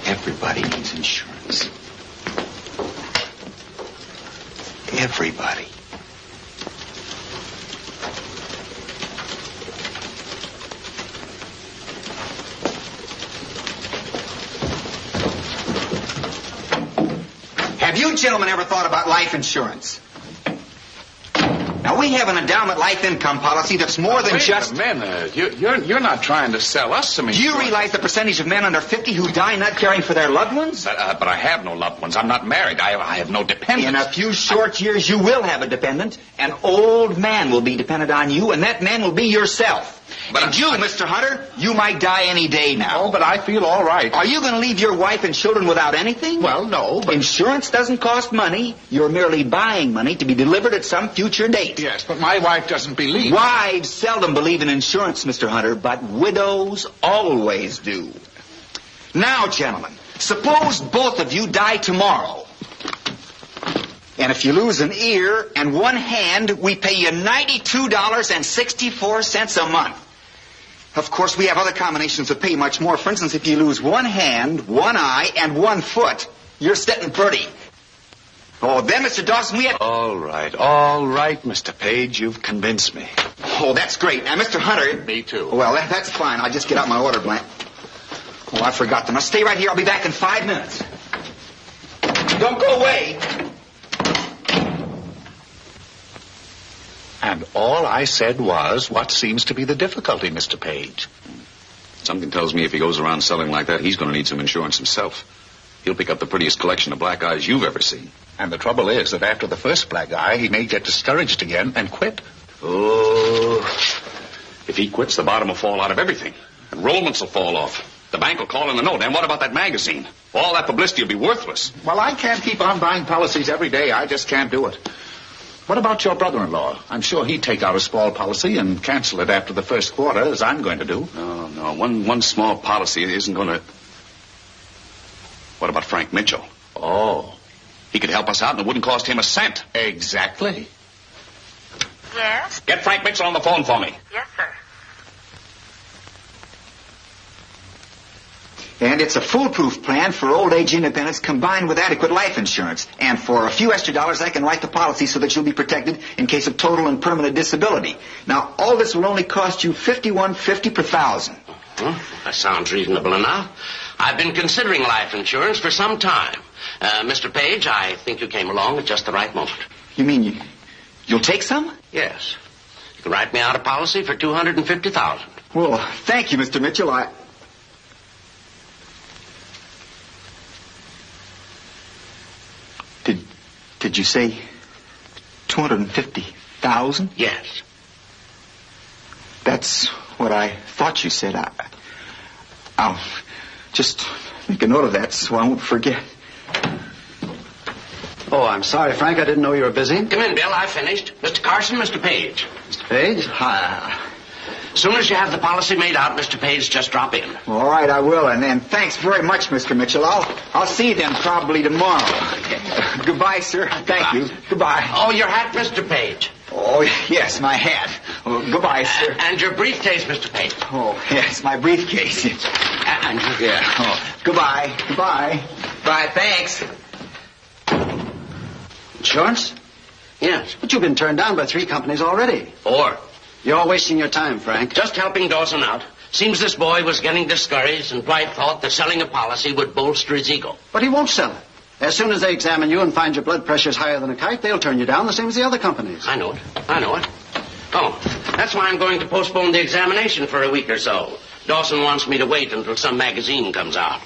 Everybody needs insurance. Everybody. Have you gentlemen ever thought about life insurance? Now, we have an endowment life income policy that's more than just... Wait a minute. You're not trying to sell us some insurance. Do you realize the percentage of men under 50 who die not caring for their loved ones? But I have no loved ones. I'm not married. I have no dependents. In a few short years, you will have a dependent. An old man will be dependent on you, and that man will be yourself. And you, Mr. Hunter, you might die any day now. Oh, but I feel all right. Are you going to leave your wife and children without anything? Well, no, but... Insurance doesn't cost money. You're merely buying money to be delivered at some future date. Yes, but my wife doesn't believe. Wives seldom believe in insurance, Mr. Hunter, but widows always do. Now, gentlemen, suppose both of you die tomorrow. And if you lose an ear and one hand, we pay you $92.64 a month. Of course, we have other combinations that pay much more. For instance, if you lose one hand, one eye, and one foot, you're sitting pretty. Oh, then, Mr. Dawson, we have... All right, Mr. Page. You've convinced me. Oh, that's great. Now, Mr. Hunter... Me too. Well, that's fine. I'll just get out my order blank. Oh, I forgot them. Now, stay right here. I'll be back in 5 minutes. Don't go away. And all I said was, what seems to be the difficulty, Mr. Page? Something tells me if he goes around selling like that, he's going to need some insurance himself. He'll pick up the prettiest collection of black eyes you've ever seen. And the trouble is that after the first black eye, he may get discouraged again and quit. Oh, if he quits, the bottom will fall out of everything. Enrollments will fall off. The bank will call in the note. And what about that magazine? All that publicity will be worthless. Well, I can't keep on buying policies every day. I just can't do it. What about your brother-in-law? I'm sure he'd take out a small policy and cancel it after the first quarter, as I'm going to do. No. One small policy isn't going to... What about Frank Mitchell? Oh. He could help us out and it wouldn't cost him a cent. Exactly. Yes? Get Frank Mitchell on the phone for me. Yes, sir. And it's a foolproof plan for old age independence combined with adequate life insurance. And for a few extra dollars, I can write the policy so that you'll be protected in case of total and permanent disability. Now, all this will only cost you $51.50 per thousand. That sounds reasonable enough. I've been considering life insurance for some time. Mr. Page, I think you came along at just the right moment. You mean you'll take some? Yes. You can write me out a policy for $250,000. Well, thank you, Mr. Mitchell. Did you say 250,000? Yes. That's what I thought you said. I'll just make a note of that so I won't forget. Oh, I'm sorry, Frank. I didn't know you were busy. Come in, Bill. I finished. Mr. Carson, Mr. Page. Mr. Page? Hi. As soon as you have the policy made out, Mr. Page, just drop in. All right, I will. And thanks very much, Mr. Mitchell. I'll see you then probably tomorrow. Goodbye, sir. Thank you. Goodbye. Oh, your hat, Mr. Page. Oh, yes, my hat. Oh, goodbye, sir. And your briefcase, Mr. Page. Oh, yes, my briefcase. And your... Yeah. Oh, goodbye. Goodbye. Bye, thanks. Insurance? Yes. But you've been turned down by 3 companies already. 4. You're all wasting your time, Frank. Just helping Dawson out. Seems this boy was getting discouraged, and Dwight thought that selling a policy would bolster his ego. But he won't sell it. As soon as they examine you and find your blood pressure's higher than a kite, they'll turn you down the same as the other companies. I know it. Oh, that's why I'm going to postpone the examination for a week or so. Dawson wants me to wait until some magazine comes out.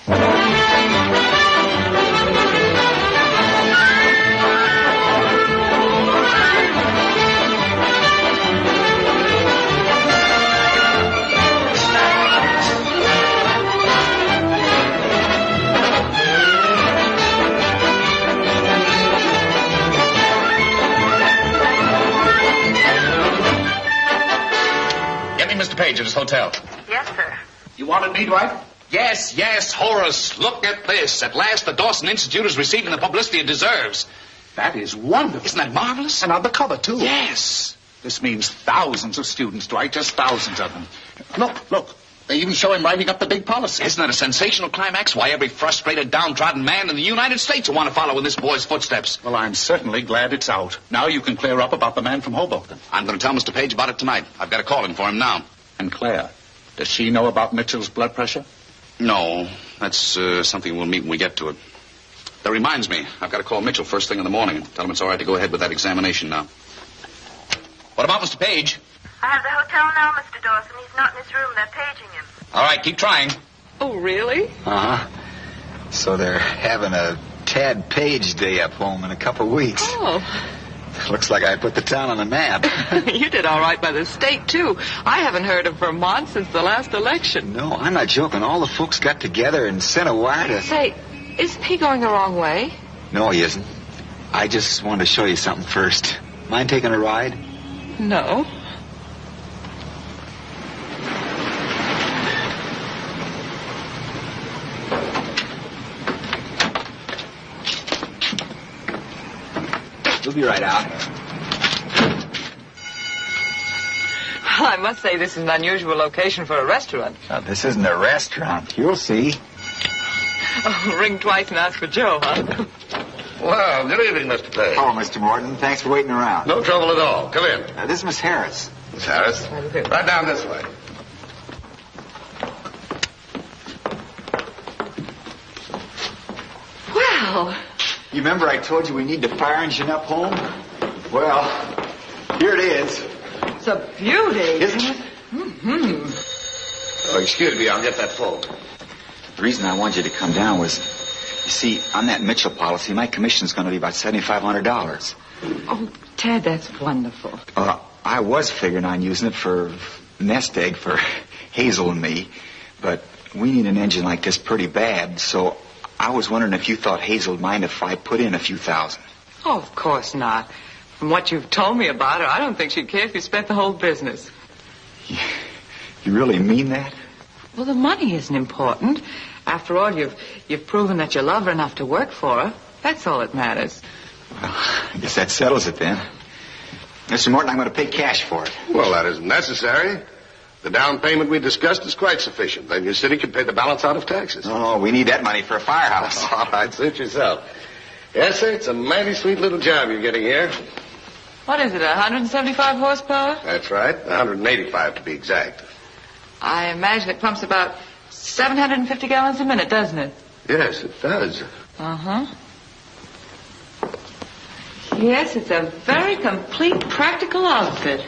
Mr. Page at his hotel. Yes, sir. You wanted me, Dwight? Yes, Horace. Look at this. At last, the Dawson Institute is receiving the publicity it deserves. That is wonderful. Isn't that marvelous? And on the cover, too. Yes. This means thousands of students, Dwight, just thousands of them. Look. They even show him writing up the big policy. Isn't that a sensational climax? Why, every frustrated, downtrodden man in the United States will want to follow in this boy's footsteps. Well, I'm certainly glad it's out. Now you can clear up about the man from Hoboken. I'm going to tell Mr. Page about it tonight. I've got to call in for him now. And Claire, does she know about Mitchell's blood pressure? No, that's something we'll meet when we get to it. That reminds me, I've got to call Mitchell first thing in the morning and tell him it's all right to go ahead with that examination now. What about Mr. Page? I have the hotel now, Mr. Dawson. He's not in his room. They're paging him. All right, keep trying. Oh, really? Uh-huh. So they're having a Tad Page Day up home in a couple weeks. Oh. Looks like I put the town on the map. You did all right by the state, too. I haven't heard of Vermont since the last election. No, I'm not joking. All the folks got together and sent a wire to... Say, isn't he going the wrong way? No, he isn't. I just wanted to show you something first. Mind taking a ride? No. We'll be right out. Well, I must say this is an unusual location for a restaurant. Now, this isn't a restaurant. You'll see. Oh, ring twice and ask for Joe, huh? Well, good evening, Mr. Page. Hello, Mr. Morton. Thanks for waiting around. No trouble at all. Come in. This is Miss Harris. Miss Harris? Right down this way. Well... You remember I told you we need the fire engine up home? Well, here it is. It's a beauty. Isn't it? Mm-hmm. Oh, excuse me, I'll get that phone. The reason I wanted you to come down was, you see, on that Mitchell policy, my commission's going to be about $7,500. Oh, Ted, that's wonderful. I was figuring on using it for nest egg for Hazel and me, but we need an engine like this pretty bad, so I was wondering if you thought Hazel would mind if I put in a few thousand. Oh, of course not. From what you've told me about her, I don't think she'd care if you spent the whole business. You really mean that? Well, the money isn't important. After all, you've proven that you love her enough to work for her. That's all that matters. Well, I guess that settles it then. Mr. Morton, I'm going to pay cash for it. Well, that isn't necessary. The down payment we discussed is quite sufficient. Then your city can pay the balance out of taxes. Oh, we need that money for a firehouse. All right, suit yourself. Yes, sir, it's a mighty sweet little job you're getting here. What is it, 175 horsepower? That's right, 185 to be exact. I imagine it pumps about 750 gallons a minute, doesn't it? Yes, it does. Uh-huh. Yes, it's a very complete, practical outfit.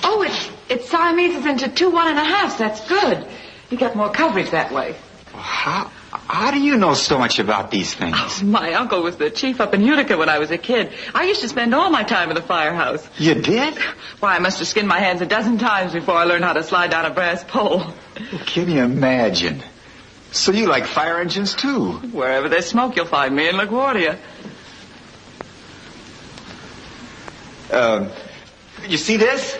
Oh, it Siameses into 2 1.5s. That's good. You get more coverage that way. How do you know so much about these things? Oh, my uncle was the chief up in Utica when I was a kid. I used to spend all my time in the firehouse. You did? Why, I must have skinned my hands a dozen times before I learned how to slide down a brass pole. Well, can you imagine? So you like fire engines, too? Wherever there's smoke, you'll find me in LaGuardia. You see this?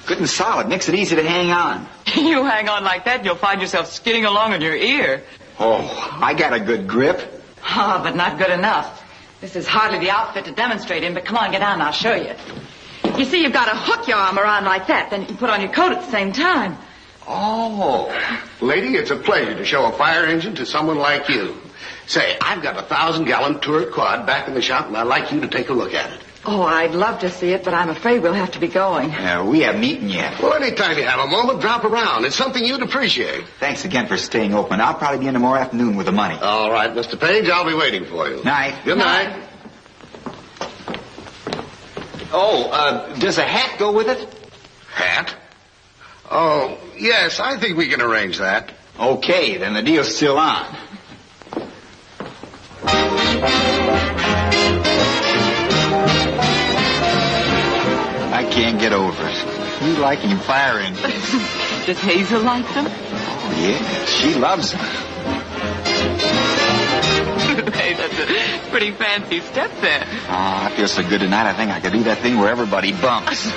Good and solid. Makes it easy to hang on. You hang on like that, and you'll find yourself skidding along in your ear. Oh, I got a good grip. Ah, but not good enough. This is hardly the outfit to demonstrate in, but come on, get down and I'll show you. You see, you've got to hook your arm around like that, then you can put on your coat at the same time. Oh. Lady, it's a pleasure to show a fire engine to someone like you. Say, I've got a 1,000-gallon Tour quad back in the shop, and I'd like you to take a look at it. Oh, I'd love to see it, but I'm afraid we'll have to be going. We haven't eaten yet. Well, anytime you have a moment, drop around. It's something you'd appreciate. Thanks again for staying open. I'll probably be in tomorrow afternoon with the money. All right, Mr. Page, I'll be waiting for you. Night. Good night. Oh, does a hat go with it? Hat? Oh, yes, I think we can arrange that. Okay, then the deal's still on. I can't get over it. You liking fire engines. Does Hazel like them? Oh, yeah. She loves them. Hey, that's a pretty fancy step there. Oh, I feel so good tonight, I think I could do that thing where everybody bumps.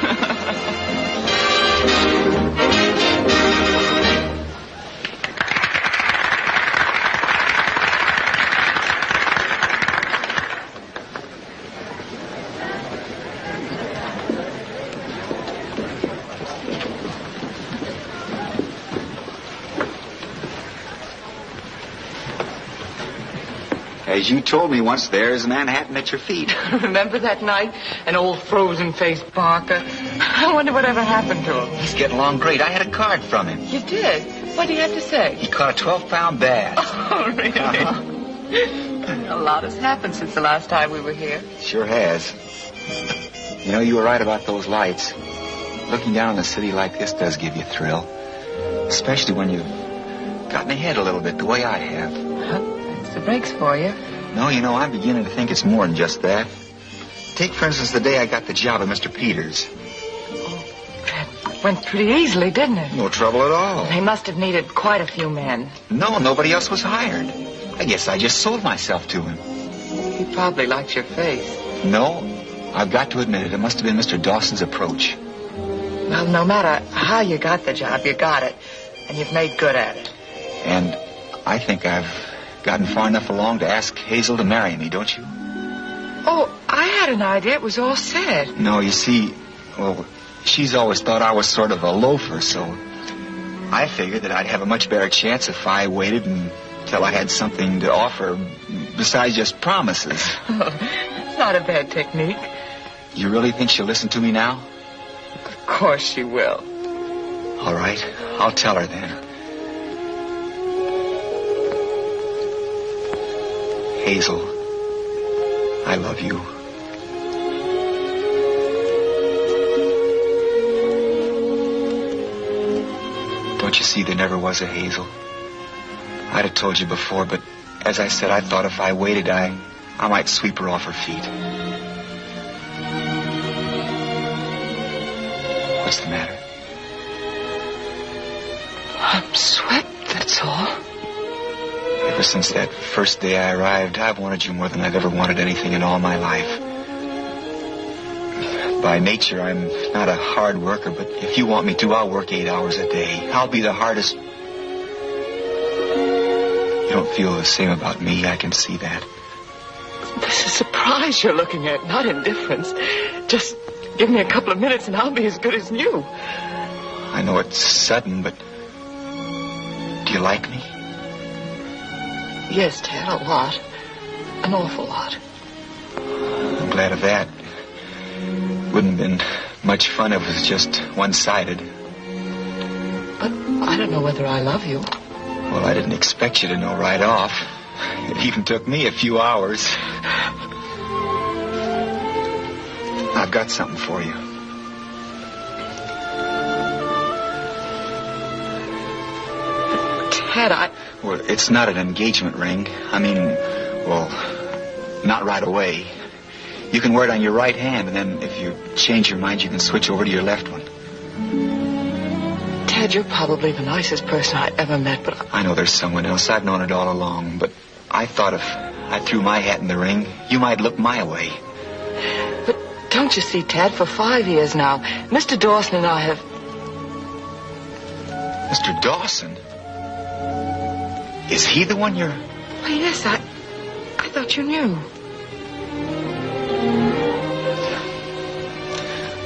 As you told me once, there's Manhattan at your feet. Remember that night? An old frozen-faced Barker. I wonder whatever happened to him. He's getting along great. I had a card from him. You did? What did he have to say? He caught a 12-pound bass. Oh, really? A lot has happened since the last time we were here. Sure has. You know, you were right about those lights. Looking down on the city like this does give you a thrill. Especially when you've gotten ahead a little bit, the way I have. That's the brakes for you. No, you know, I'm beginning to think it's more than just that. Take, for instance, the day I got the job at Mr. Peters. Oh, that went pretty easily, didn't it? No trouble at all. They must have needed quite a few men. No, nobody else was hired. I guess I just sold myself to him. He probably liked your face. No, I've got to admit it. It must have been Mr. Dawson's approach. Well, no matter how you got the job, you got it. And you've made good at it. And I think I've gotten far enough along to ask Hazel to marry me, don't you? Oh, I had an idea it was all set. No, you see, well, she's always thought I was sort of a loafer, so I figured that I'd have a much better chance if I waited until I had something to offer besides just promises. It's not a bad technique. You really think she'll listen to me now? Of course she will. All right, I'll tell her then. Hazel, I love you. Don't you see, there never was a Hazel. I'd have told you before, but as I said, I thought if I waited, I might sweep her off her feet. What's the matter? I'm swept, that's all. Ever since that first day I arrived, I've wanted you more than I've ever wanted anything in all my life. By nature, I'm not a hard worker, but if you want me to, I'll work 8 hours a day. I'll be the hardest. You don't feel the same about me, I can see that. This is surprise you're looking at, not indifference. Just give me a couple of minutes and I'll be as good as new. I know it's sudden, but do you like me? Yes, Ted, a lot. An awful lot. I'm glad of that. Wouldn't have been much fun if it was just one-sided. But I don't know whether I love you. Well, I didn't expect you to know right off. It even took me a few hours. I've got something for you. Ted, Well, it's not an engagement ring. I mean, well, not right away. You can wear it on your right hand, and then if you change your mind, you can switch over to your left one. Ted, you're probably the nicest person I ever met, but I know there's someone else. I've known it all along, but I thought if I threw my hat in the ring, you might look my way. But don't you see, Ted, for 5 years now, Mr. Dawson and I have... Mr. Dawson? Is he the one you're... Well, yes, I thought you knew.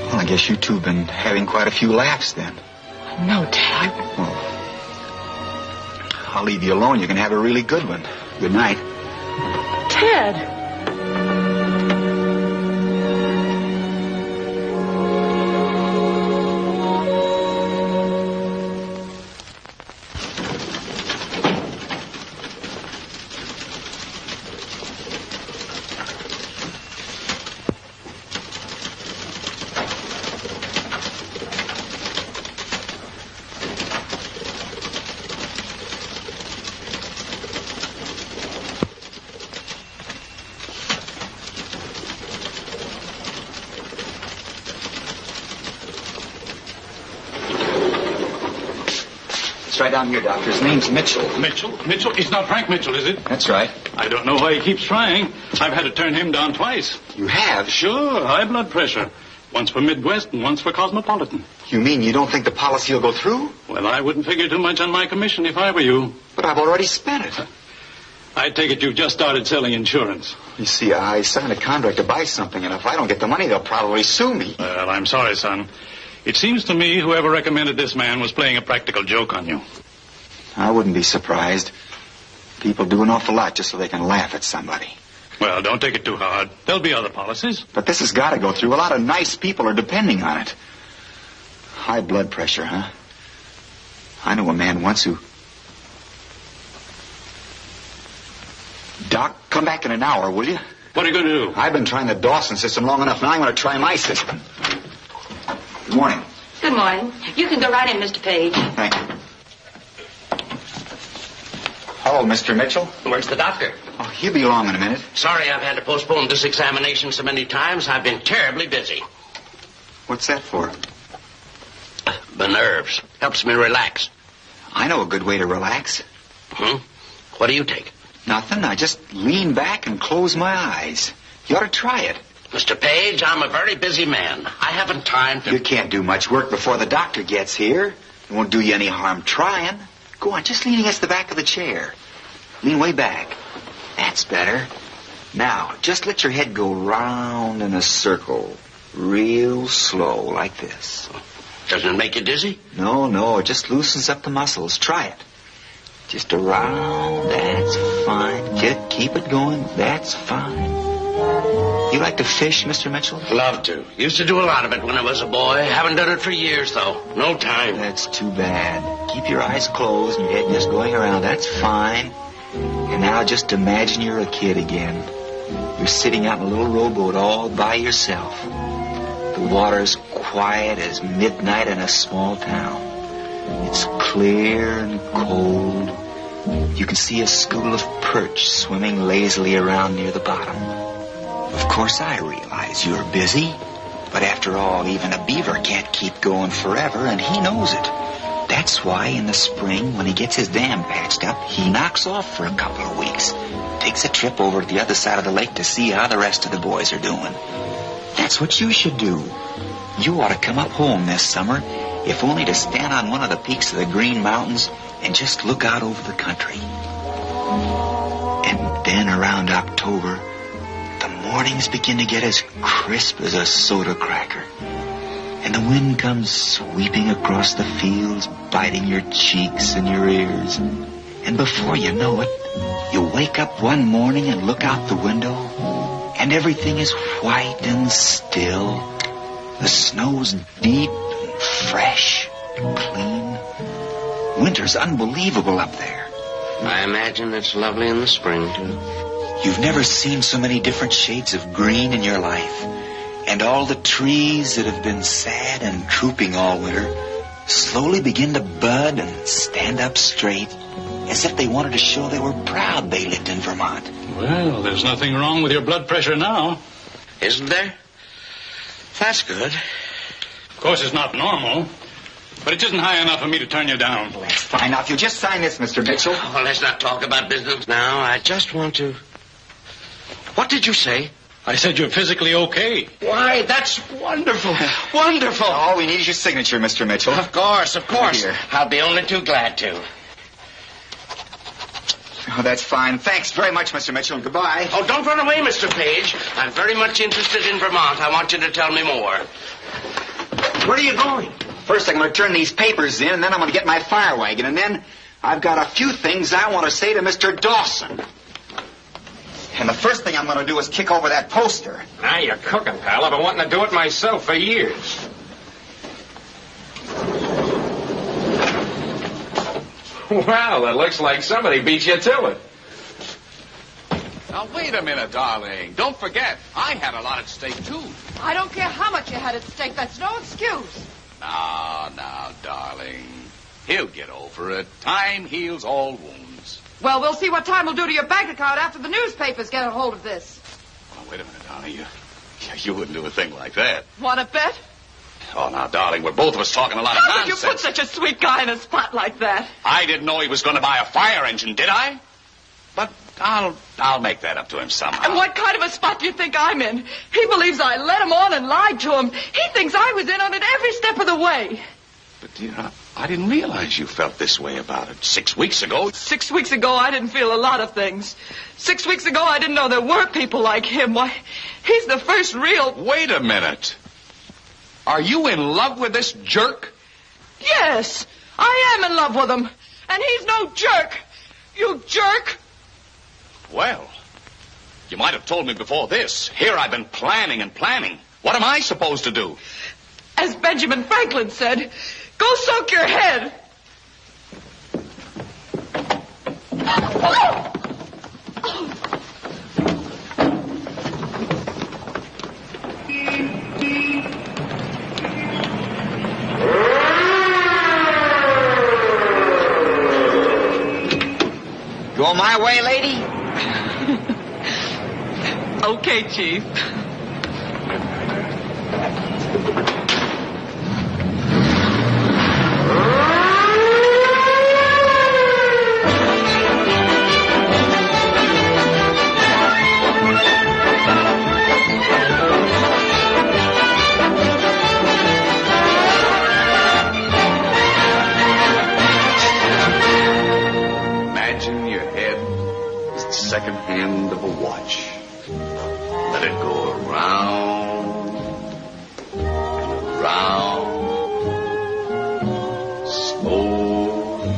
Well, I guess you two have been having quite a few laughs then. No, Ted. Well, I'll leave you alone. You can have a really good one. Good night. Ted! It's right down here, Doctor. His name's Mitchell. Mitchell? Mitchell? It's not Frank Mitchell, is it? That's right. I don't know why he keeps trying. I've had to turn him down twice. You have? Sure, high blood pressure. Once for Midwest and once for Cosmopolitan. You mean you don't think the policy will go through? Well, I wouldn't figure too much on my commission if I were you. But I've already spent it. I take it you've just started selling insurance. You see, I signed a contract to buy something, and if I don't get the money, they'll probably sue me. Well, I'm sorry, son. It seems to me whoever recommended this man was playing a practical joke on you. I wouldn't be surprised. People do an awful lot just so they can laugh at somebody. Well, don't take it too hard. There'll be other policies. But this has got to go through. A lot of nice people are depending on it. High blood pressure, huh? I know a man once who... Doc, come back in an hour, will you? What are you going to do? I've been trying the Dawson system long enough. Now I'm going to try my system. Good morning. Good morning. You can go right in, Mr. Page. Thank you. Hello, Mr. Mitchell. Where's the doctor? Oh, he'll be along in a minute. Sorry I've had to postpone this examination so many times. I've been terribly busy. What's that for? The nerves. Helps me relax. I know a good way to relax. What do you take? Nothing. I just lean back and close my eyes. You ought to try it. Mr. Page, I'm a very busy man. I haven't time to... You can't do much work before the doctor gets here. It won't do you any harm trying. Go on, just lean against the back of the chair. Lean way back. That's better. Now, just let your head go round in a circle. Real slow, like this. Doesn't it make you dizzy? No, it just loosens up the muscles. Try it. Just around. That's fine. Just keep it going. That's fine. You like to fish, Mr. Mitchell? Love to. Used to do a lot of it when I was a boy. Haven't done it for years, though. No time. That's too bad. Keep your eyes closed and your head just going around. That's fine. And now just imagine you're a kid again. You're sitting out in a little rowboat all by yourself. The water's quiet as midnight in a small town. It's clear and cold. You can see a school of perch swimming lazily around near the bottom. Of course, I realize you're busy. But after all, even a beaver can't keep going forever, and he knows it. That's why in the spring, when he gets his dam patched up, he knocks off for a couple of weeks. Takes a trip over to the other side of the lake to see how the rest of the boys are doing. That's what you should do. You ought to come up home this summer, if only to stand on one of the peaks of the Green Mountains and just look out over the country. And then around October, the mornings begin to get as crisp as a soda cracker. And the wind comes sweeping across the fields, biting your cheeks and your ears. And before you know it, you wake up one morning and look out the window, and everything is white and still. The snow's deep and fresh and clean. Winter's unbelievable up there. I imagine it's lovely in the spring, too. You've never seen so many different shades of green in your life. And all the trees that have been sad and drooping all winter slowly begin to bud and stand up straight, as if they wanted to show they were proud they lived in Vermont. Well, there's nothing wrong with your blood pressure now. Isn't there? That's good. Of course, it's not normal, but it isn't high enough for me to turn you down. Well, that's fine. Now, if you'll just sign this, Mr. Mitchell. Oh, let's not talk about business now. I just want to... What did you say? I said you're physically okay. Why, that's wonderful. Wonderful. All we need is your signature, Mr. Mitchell. Of course. Here. I'll be only too glad to. Oh, that's fine. Thanks very much, Mr. Mitchell. Goodbye. Oh, don't run away, Mr. Page. I'm very much interested in Vermont. I want you to tell me more. Where are you going? First, I'm going to turn these papers in, and then I'm going to get my fire wagon, and then I've got a few things I want to say to Mr. Dawson. And the first thing I'm going to do is kick over that poster. Now you're cooking, pal. I've been wanting to do it myself for years. Well, it looks like somebody beat you to it. Now, wait a minute, darling. Don't forget, I had a lot at stake, too. I don't care how much you had at stake. That's no excuse. Now, darling. He'll get over it. Time heals all wounds. Well, we'll see what time will do to your bank account after the newspapers get a hold of this. Oh, wait a minute, darling. You wouldn't do a thing like that. Want to bet? Oh, now, darling, we're both of us talking a lot of How nonsense. could you put such a sweet guy in a spot like that? I didn't know he was going to buy a fire engine, did I? But I'll make that up to him somehow. And what kind of a spot do you think I'm in? He believes I led him on and lied to him. He thinks I was in on it every step of the way. But, dear, I didn't realize you felt this way about it 6 weeks ago. 6 weeks ago, I didn't feel a lot of things. 6 weeks ago, I didn't know there were people like him. Why, he's the first real... Wait a minute. Are you in love with this jerk? Yes, I am in love with him. And he's no jerk. You jerk. Well, you might have told me before this. Here I've been planning and planning. What am I supposed to do? As Benjamin Franklin said, go soak your head. Go my way, lady? Okay, Chief. Imagine your head is the second hand of a watch. Let it go around and around, slowly.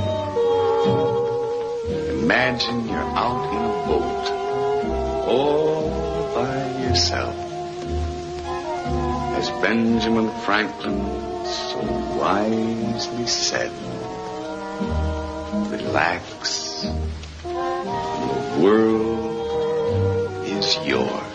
Imagine you're out in a boat, all by yourself. As Benjamin Franklin so wisely said, relax, and the world is yours.